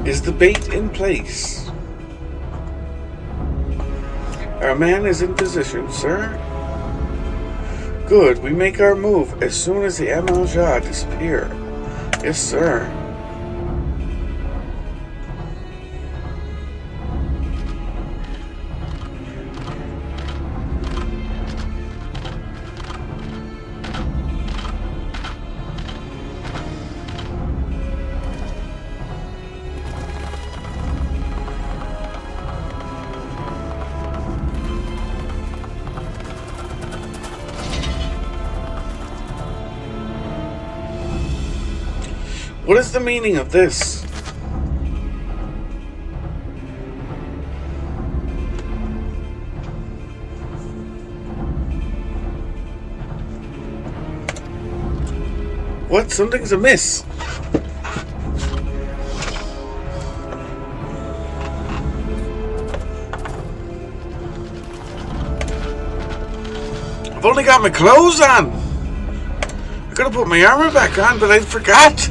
Is the bait in place? Our man is in position, sir. Good, we make our move as soon as the Amelja disappear. Yes, sir. What is the meaning of this? What? Something's amiss. I've only got my clothes on. I could have put my armor back on, but I forgot.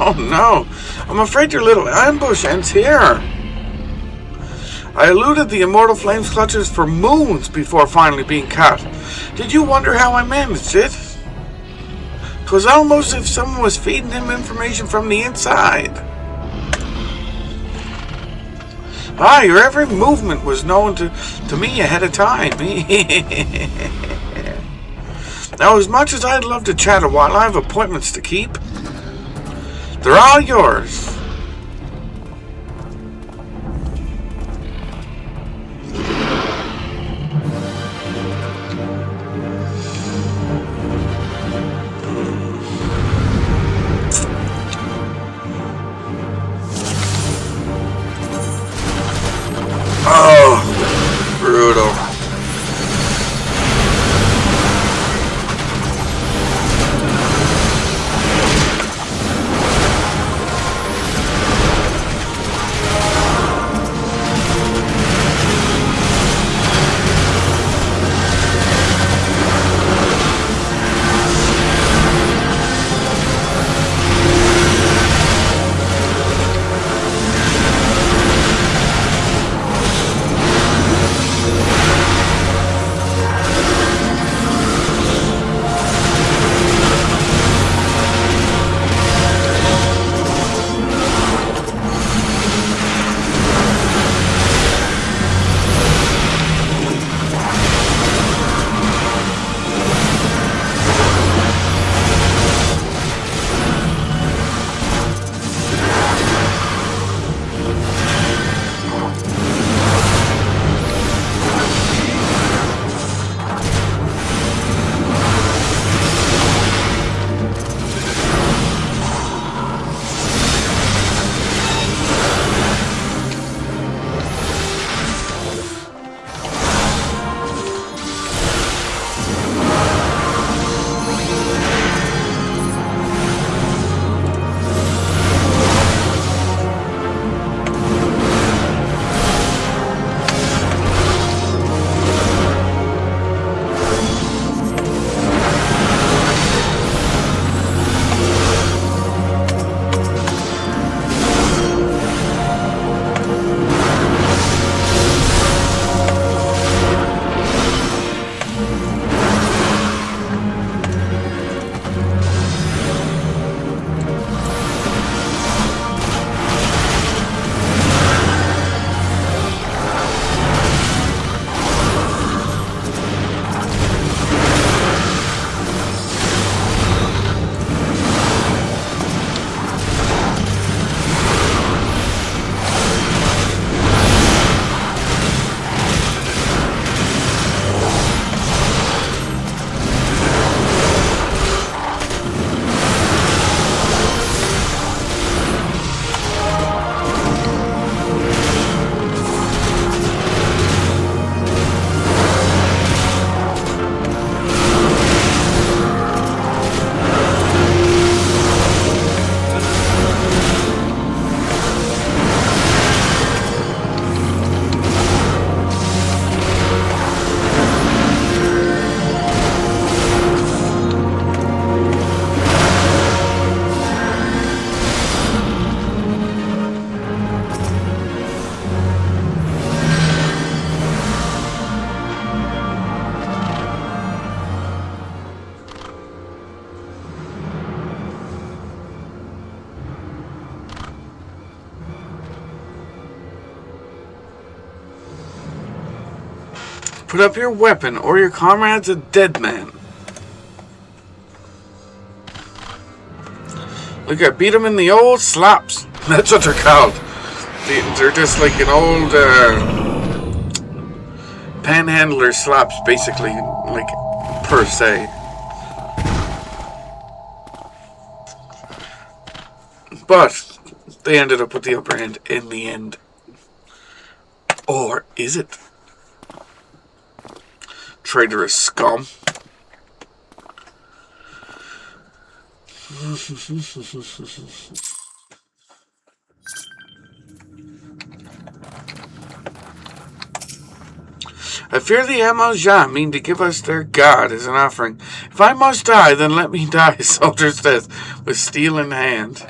Oh no. I'm afraid your little ambush ends here. I eluded the immortal flames clutches for moons before finally being caught. Did you wonder how I managed it? 'Twas almost as if someone was feeding him information from the inside. Ah, your every movement was known to me ahead of time. Now, as much as I'd love to chat a while, I have appointments to keep. They're all yours. Oh, brutal. Put up your weapon, or your comrade's a dead man. Look, I beat him in the old slaps. That's what they're called. They're just like an old panhandler slaps, basically, like, per se. But they ended up with the upper hand in the end. Or is it? Traitorous scum. I fear the MMO mean to give us their god as an offering. If I must die, then let me die, soldier says, with steel in hand.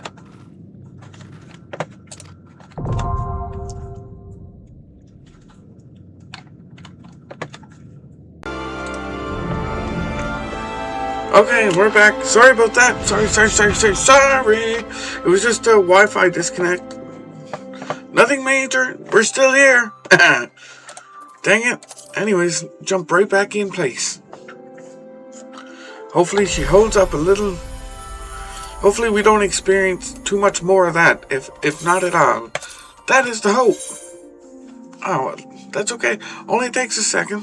Okay, we're back. Sorry about that. Sorry. It was just a Wi-Fi disconnect. Nothing Nothing major. We're still here. Dang it. Anyways, jump right back in place. Hopefully she holds up a little. Hopefully we don't experience too much more of that, if not at all. That is the hope. Oh, that's okay. Only takes a second.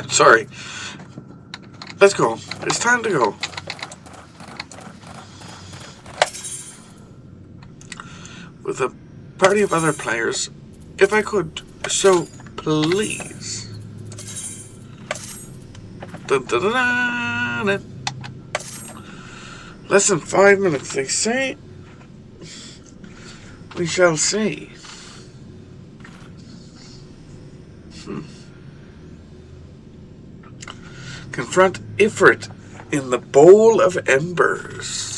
Sorry. Let's go. It's time to go. With a party of other players, if I could, so please. Dun, dun, dun, dun, dun. Less than 5 minutes, they say. We shall see. Confront Ifrit in the Bowl of Embers.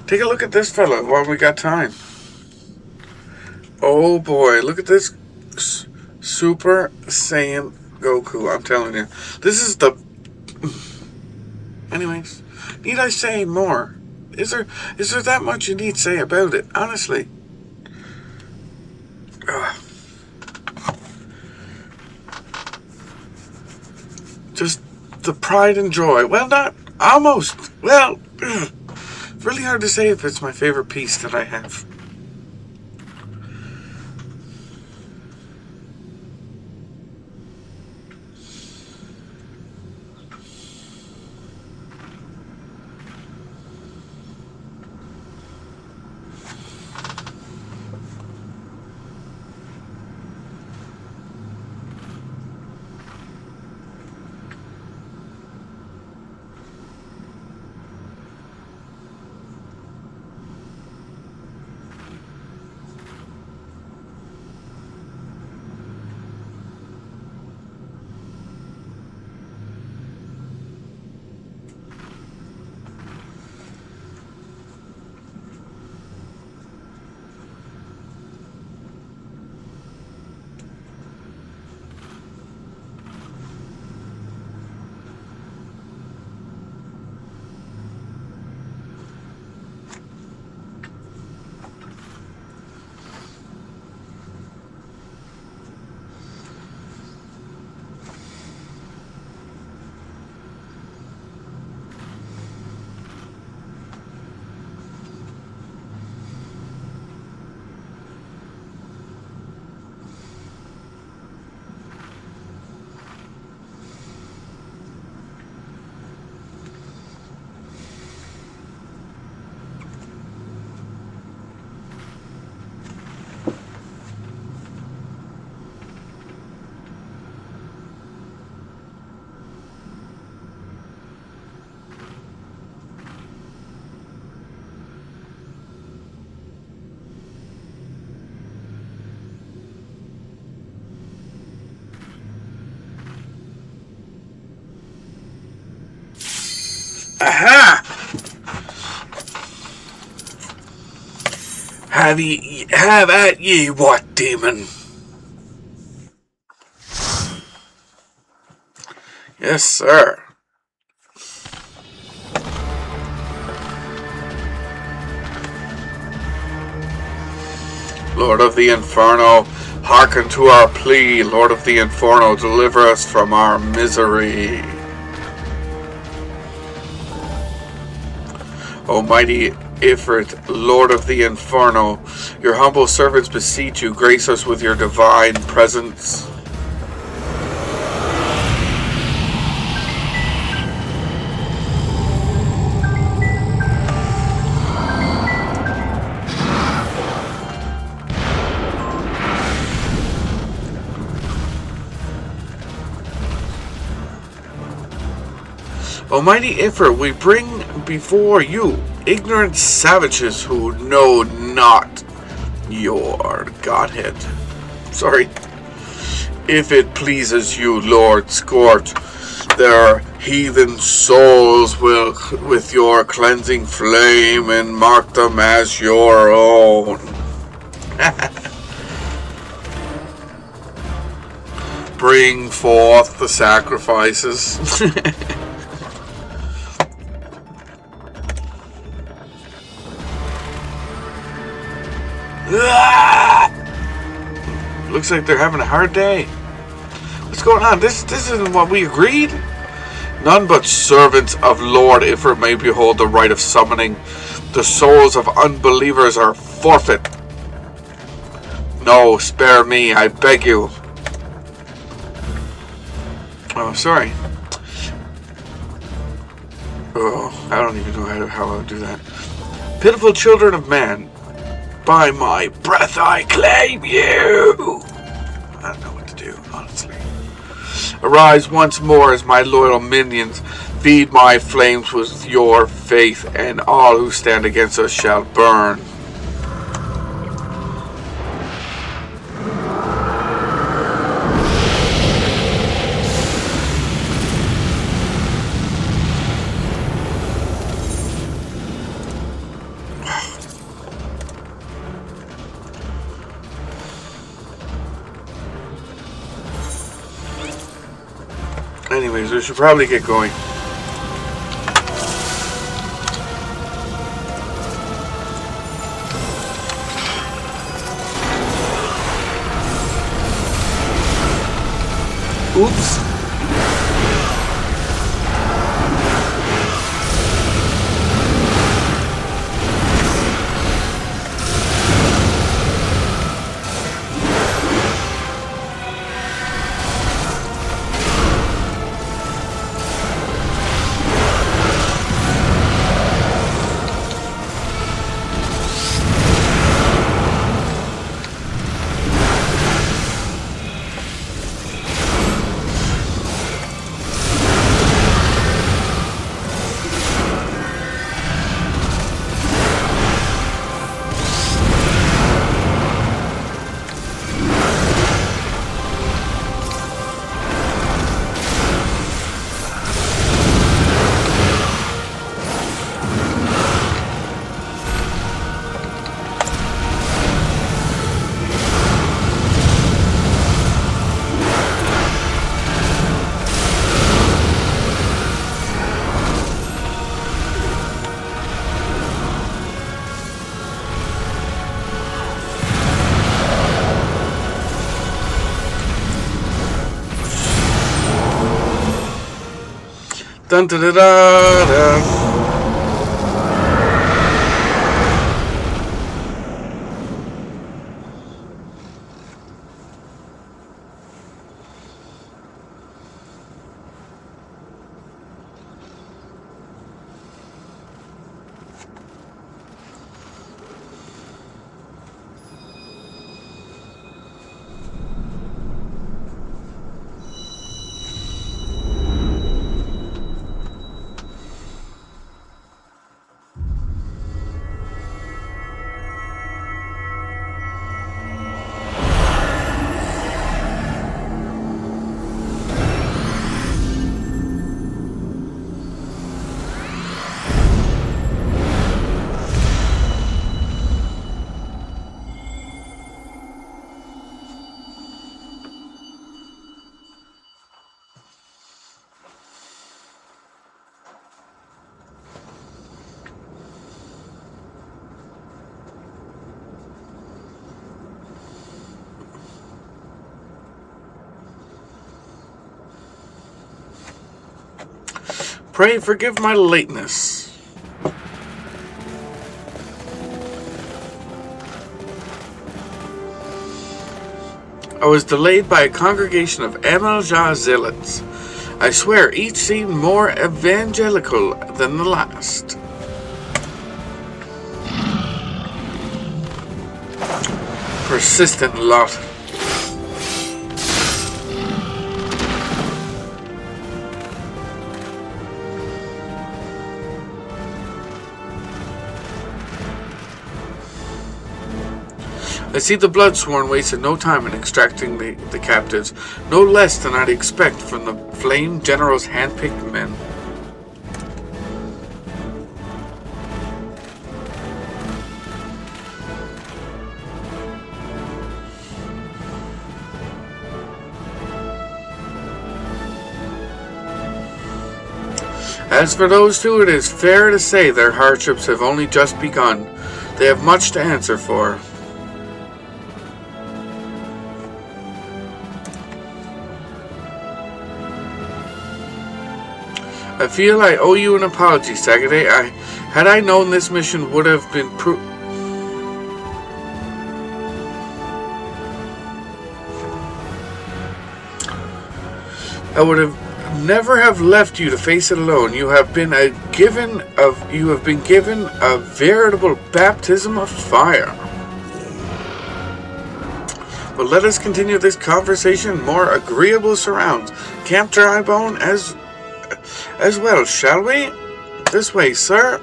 Take a look at this fella while we got time. Oh boy, look at this Super Saiyan Goku, I'm telling you. This is the... Anyways, need I say more? Is there that much you need to say about it? Honestly. Just the pride and joy. Well, not almost. Well, really hard to say if it's my favorite piece that I have. Aha! Have at ye, what demon? Yes, sir. Lord of the Inferno, hearken to our plea. Lord of the Inferno, deliver us from our misery. Almighty Ifrit, Lord of the Inferno, your humble servants beseech you, grace us with your divine presence. Almighty Ifrit, we bring before you ignorant savages who know not your Godhead. Sorry. If it pleases you, Lord, scorch their heathen souls with your cleansing flame and mark them as your own. Bring forth the sacrifices. Looks like they're having a hard day. What's going on? This isn't what we agreed? None but servants of Lord Ifrit may behold the rite of summoning. The souls of unbelievers are forfeit. No, spare me, I beg you. Oh, sorry. Oh, I don't even know how I would do that. Pitiful children of man, by my breath I claim you! I don't know what to do, honestly. Arise once more as my loyal minions. Feed my flames with your faith, and all who stand against us shall burn. Anyways, we should probably get going. Oops. Dun da da da da. Pray forgive my lateness. I was delayed by a congregation of MLJ zealots. I swear each seemed more evangelical than the last. Persistent lot. I see the Bloodsworn wasted no time in extracting the captives, no less than I'd expect from the Flame General's hand-picked men. As for those two, it is fair to say their hardships have only just begun. They have much to answer for. I feel I owe you an apology, Sagade. Had I known this mission would have been I would have never have left you to face it alone. You have been given a veritable baptism of fire. But let us continue this conversation in more agreeable surrounds. Camp Drybone as well, shall we? This way, sir.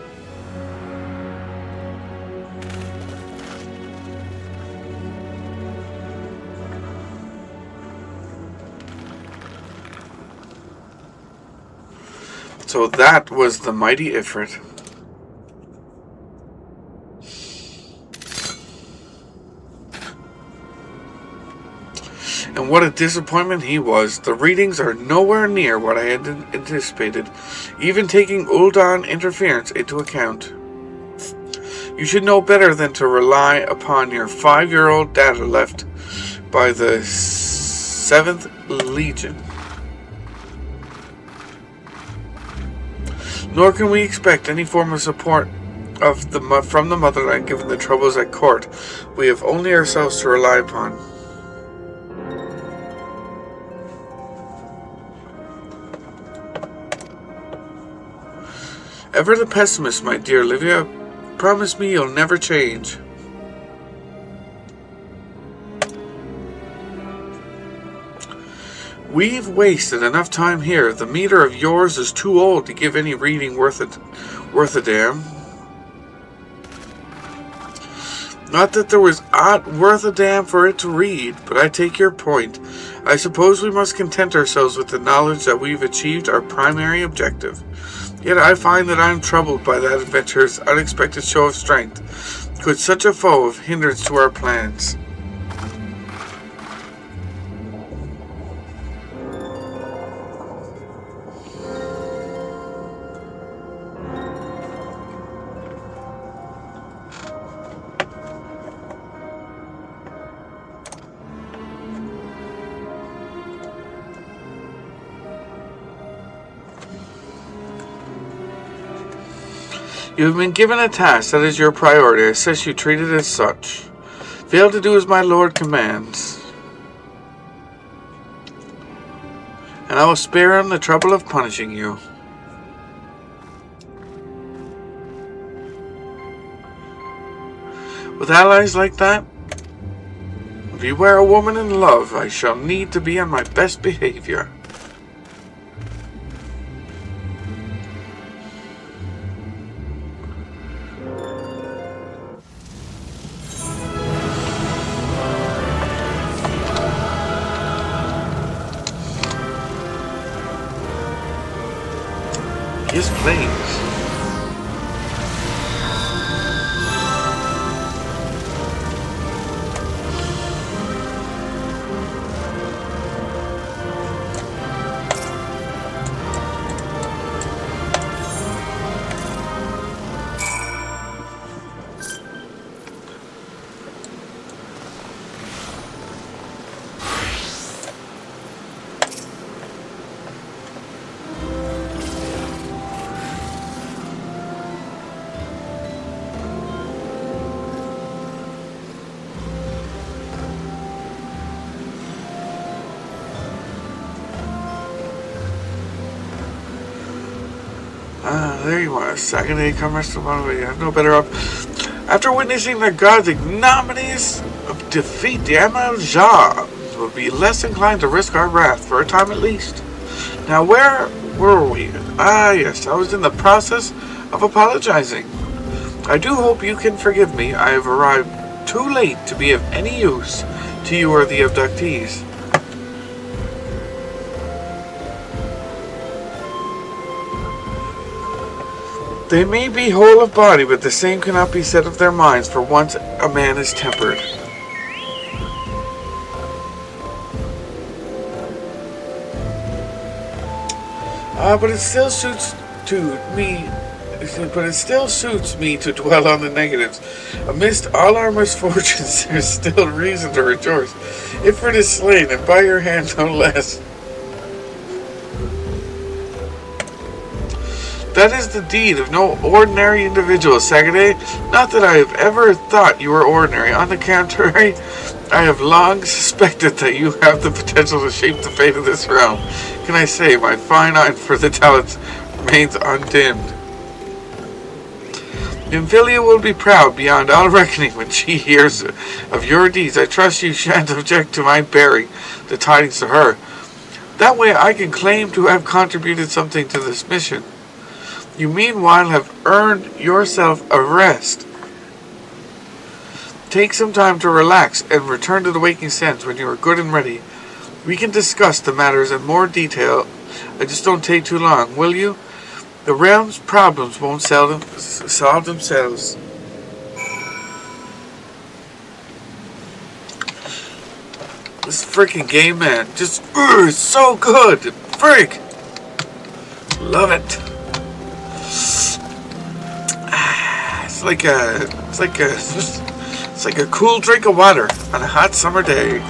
So that was the mighty Ifrit. And what a disappointment he was. The readings are nowhere near what I had anticipated, even taking Ul'dahn interference into account. You should know better than to rely upon your 5-year-old data left by the 7th Legion. Nor can we expect any form of support from the motherland given the troubles at court. We have only ourselves to rely upon. Ever the pessimist, my dear Livia. Promise me you'll never change. We've wasted enough time here. The meter of yours is too old to give any reading worth a damn. Not that there was aught worth a damn for it to read, but I take your point. I suppose we must content ourselves with the knowledge that we've achieved our primary objective. Yet I find that I am troubled by that adventurer's unexpected show of strength. Could such a foe have hindrance to our plans? You have been given a task that is your priority. I assess you treat it as such. Fail to do as my lord commands, and I will spare him the trouble of punishing you. With allies like that, if you wear a woman in love, I shall need to be on my best behavior. Yes, please. There you are. Second day come rest of one way. I have no better up. After witnessing the gods' ignominious defeat, the MMO will be less inclined to risk our wrath, for a time at least. Now, where were we? Ah, yes, I was in the process of apologizing. I do hope you can forgive me. I have arrived too late to be of any use to you or the abductees. They may be whole of body, but the same cannot be said of their minds, for once a man is tempered. But it still suits me to dwell on the negatives. Amidst all our misfortunes, there is still reason to rejoice. Ifrit is slain, and by your hand no less. That is the deed of no ordinary individual, Sagade. Not that I have ever thought you were ordinary. On the contrary, I have long suspected that you have the potential to shape the fate of this realm. Can I say, my fine eye for the talents remains undimmed. Nymphilia will be proud beyond all reckoning when she hears of your deeds. I trust you shan't object to my bearing the tidings to her. That way I can claim to have contributed something to this mission. You meanwhile have earned yourself a rest. Take some time to relax and return to the waking sense when you are good and ready. We can discuss the matters in more detail. I just don't take too long, will you? The realm's problems won't solve themselves. This freaking game, man, just it's so good. Freak, love it. It's like a cool drink of water on a hot summer day.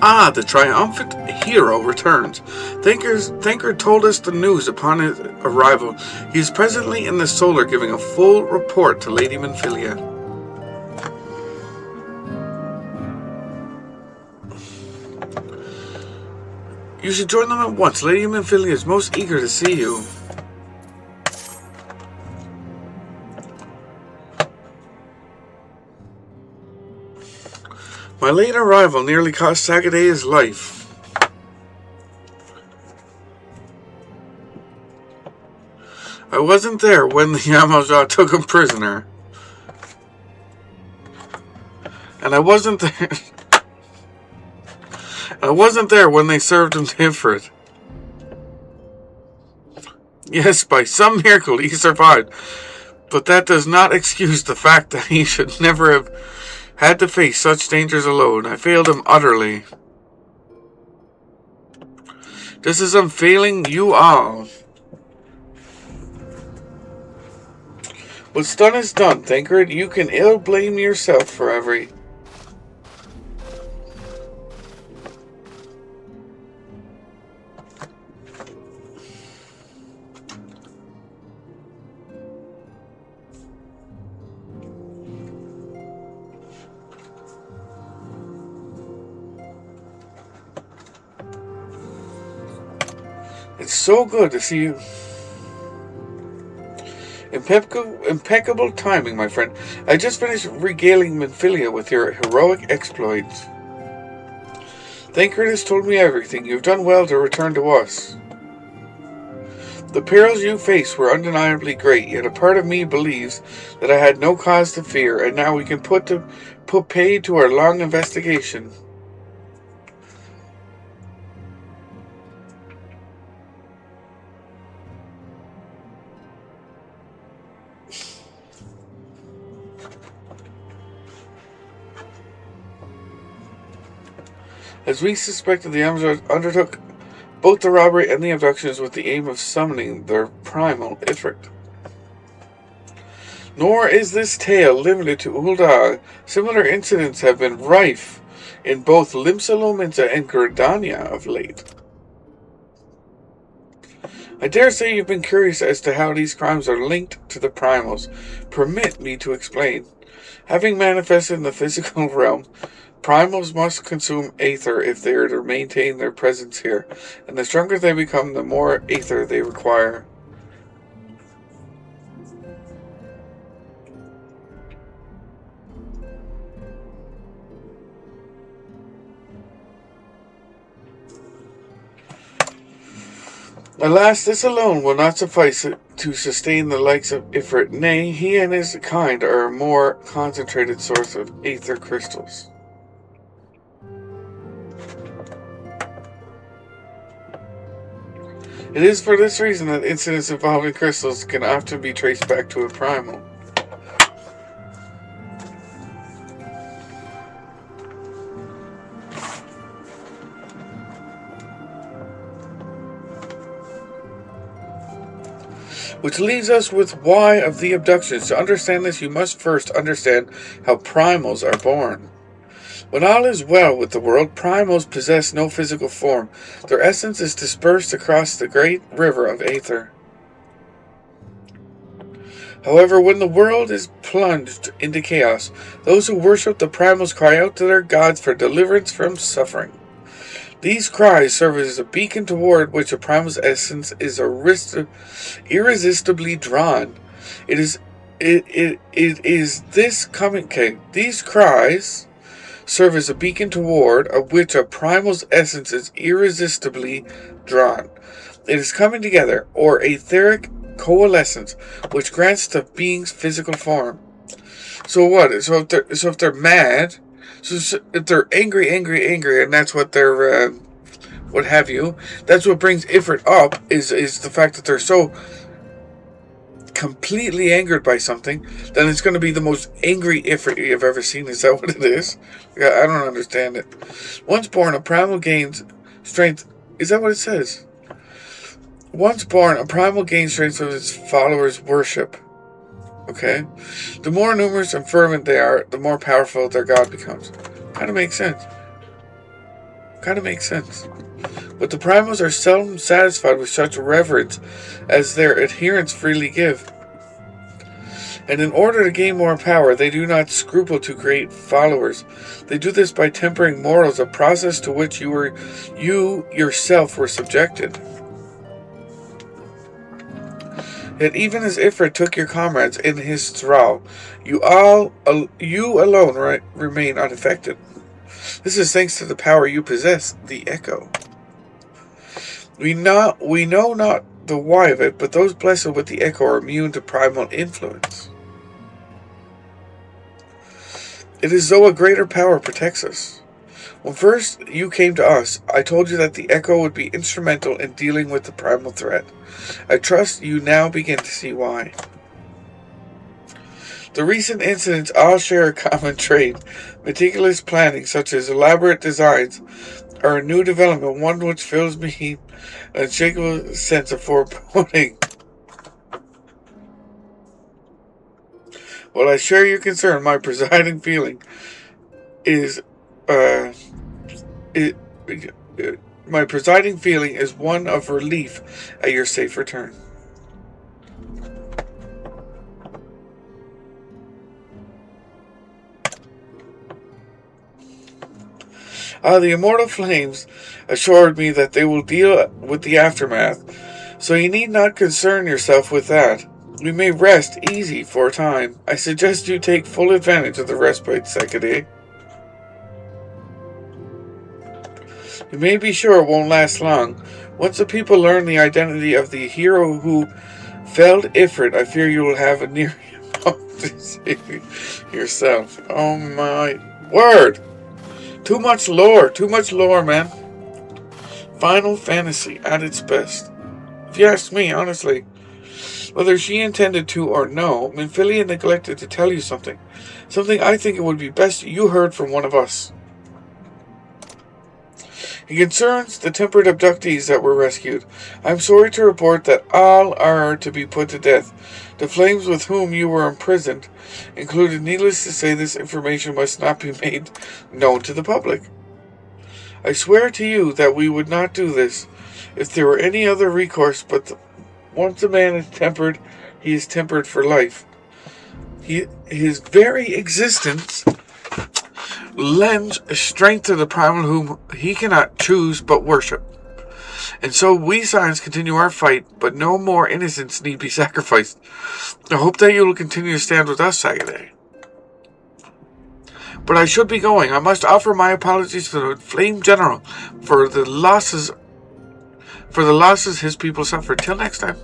Ah, the triumphant hero returns. Thanker told us the news upon his arrival. He is presently in the solar giving a full report to Lady Minfilia. You should join them at once. Lady Minfilia is most eager to see you. My late arrival nearly cost Sagaday his life. I wasn't there when the Yamaja took him prisoner. And I wasn't there... I wasn't there when they served him to Ifrit. Yes, by some miracle he survived. But that does not excuse the fact that he should never have had to face such dangers alone. I failed him utterly. Just as I'm failing you all. What's done is done, Thancred. You can ill blame yourself for every... It's so good to see you. Impeccable timing, my friend. I just finished regaling Minfilia with your heroic exploits. Thancred has told me everything. You've done well to return to us. The perils you faced were undeniably great, yet a part of me believes that I had no cause to fear, and now we can put paid to our long investigation. As we suspected, the Amazons undertook both the robbery and the abductions with the aim of summoning their primal Ifrit. Nor is this tale limited to Ul'dah. Similar incidents have been rife in both Limsa Lominsa and Gridania of late. I dare say you've been curious as to how these crimes are linked to the primals. Permit me to explain. Having manifested in the physical realm, primals must consume aether if they are to maintain their presence here, and the stronger they become, the more aether they require. Alas, this alone will not suffice to sustain the likes of Ifrit. Nay, he and his kind are a more concentrated source of aether crystals. It is for this reason that incidents involving crystals can often be traced back to a primal. Which leaves us with why of the abductions. To understand this, you must first understand how primals are born. When all is well with the world, primals possess no physical form. Their essence is dispersed across the great river of aether. However, when the world is plunged into chaos, those who worship the primals cry out to their gods for deliverance from suffering. These cries serve as a beacon toward which a primal's essence is irresistibly drawn. It is this coming. Okay, these cries serve as a beacon toward which a primal's essence is irresistibly drawn. It is coming together, or etheric coalescence, which grants the being's physical form. So what? So if they're mad, so if they're angry, and that's what they're, what have you, that's what brings Ifrit up, is the fact that they're so completely angered by something, then it's going to be the most angry Ifrit you've ever seen. Is that what it is? I don't understand it. Once born, a primal gains strength. Is that what it says? Once born, a primal gains strength from its followers' worship. Okay? The more numerous and fervent they are, the more powerful their god becomes. Kind of makes sense. Kind of makes sense. But the primals are seldom satisfied with such reverence as their adherents freely give. And in order to gain more power, they do not scruple to create followers. They do this by tempering morals, a process to which you yourself were subjected. Yet even as Ifrit took your comrades in his thrall, you alone remain unaffected. This is thanks to the power you possess, the Echo. We know not the why of it, but those blessed with the Echo are immune to primal influence. It is though a greater power protects us. When first you came to us, I told you that the Echo would be instrumental in dealing with the primal threat. I trust you now begin to see why. The recent incidents all share a common trait. Meticulous planning, such as elaborate designs, are a new development, one which fills me an unshakable sense of foreboding. While I share your concern, my presiding feeling is one of relief at your safe return. The immortal flames assured me that they will deal with the aftermath, so you need not concern yourself with that. We may rest easy for a time. I suggest you take full advantage of the respite, Sekade. You may be sure it won't last long. Once the people learn the identity of the hero who felled Ifrit, I fear you will have a near to save yourself. Oh my word! Too much lore, man. Final Fantasy at its best. If you ask me, honestly. Whether she intended to or no, Minfilia neglected to tell you something. Something I think it would be best you heard from one of us. It concerns the tempered abductees that were rescued. I am sorry to report that all are to be put to death. The flames with whom you were imprisoned included. Needless to say, this information must not be made known to the public. I swear to you that we would not do this if there were any other recourse, but once a man is tempered, he is tempered for life. His very existence lends strength to the primal whom he cannot choose but worship. And so we Scions continue our fight, but no more innocents need be sacrificed. I hope that you will continue to stand with us, Sagade. But I should be going. I must offer my apologies to the Flame General for the losses his people suffered. Till next time.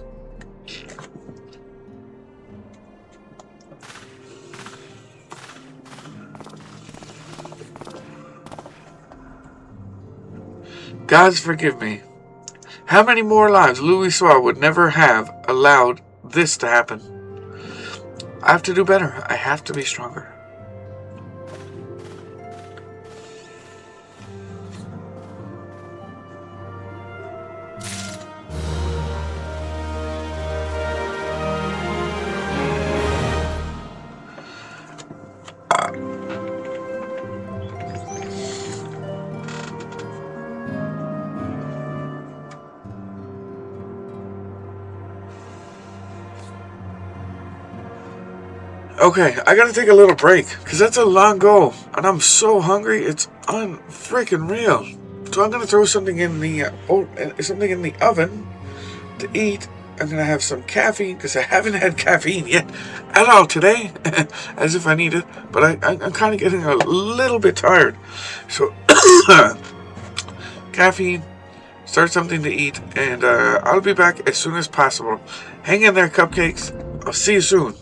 Gods forgive me. How many more lives Louisoix would never have allowed this to happen? I have to do better. I have to be stronger. Okay, I gotta take a little break, because that's a long go, and I'm so hungry, it's unfreaking real. So I'm gonna throw something in the oven to eat. I'm gonna have some caffeine, because I haven't had caffeine yet at all today, as if I need it, but I'm kind of getting a little bit tired. So, caffeine, start something to eat, and I'll be back as soon as possible. Hang in there, cupcakes. I'll see you soon.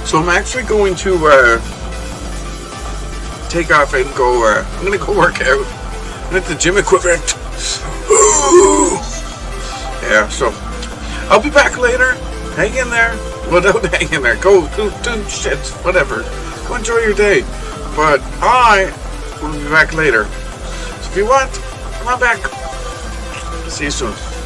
So I'm actually going to take off and go. I'm gonna go work out. I'm at the gym equipment. Yeah, so I'll be back later. Hang in there. Well, don't hang in there. Go do shit. Whatever. Go enjoy your day. But I will be back later. So if you want, come on back. See you soon.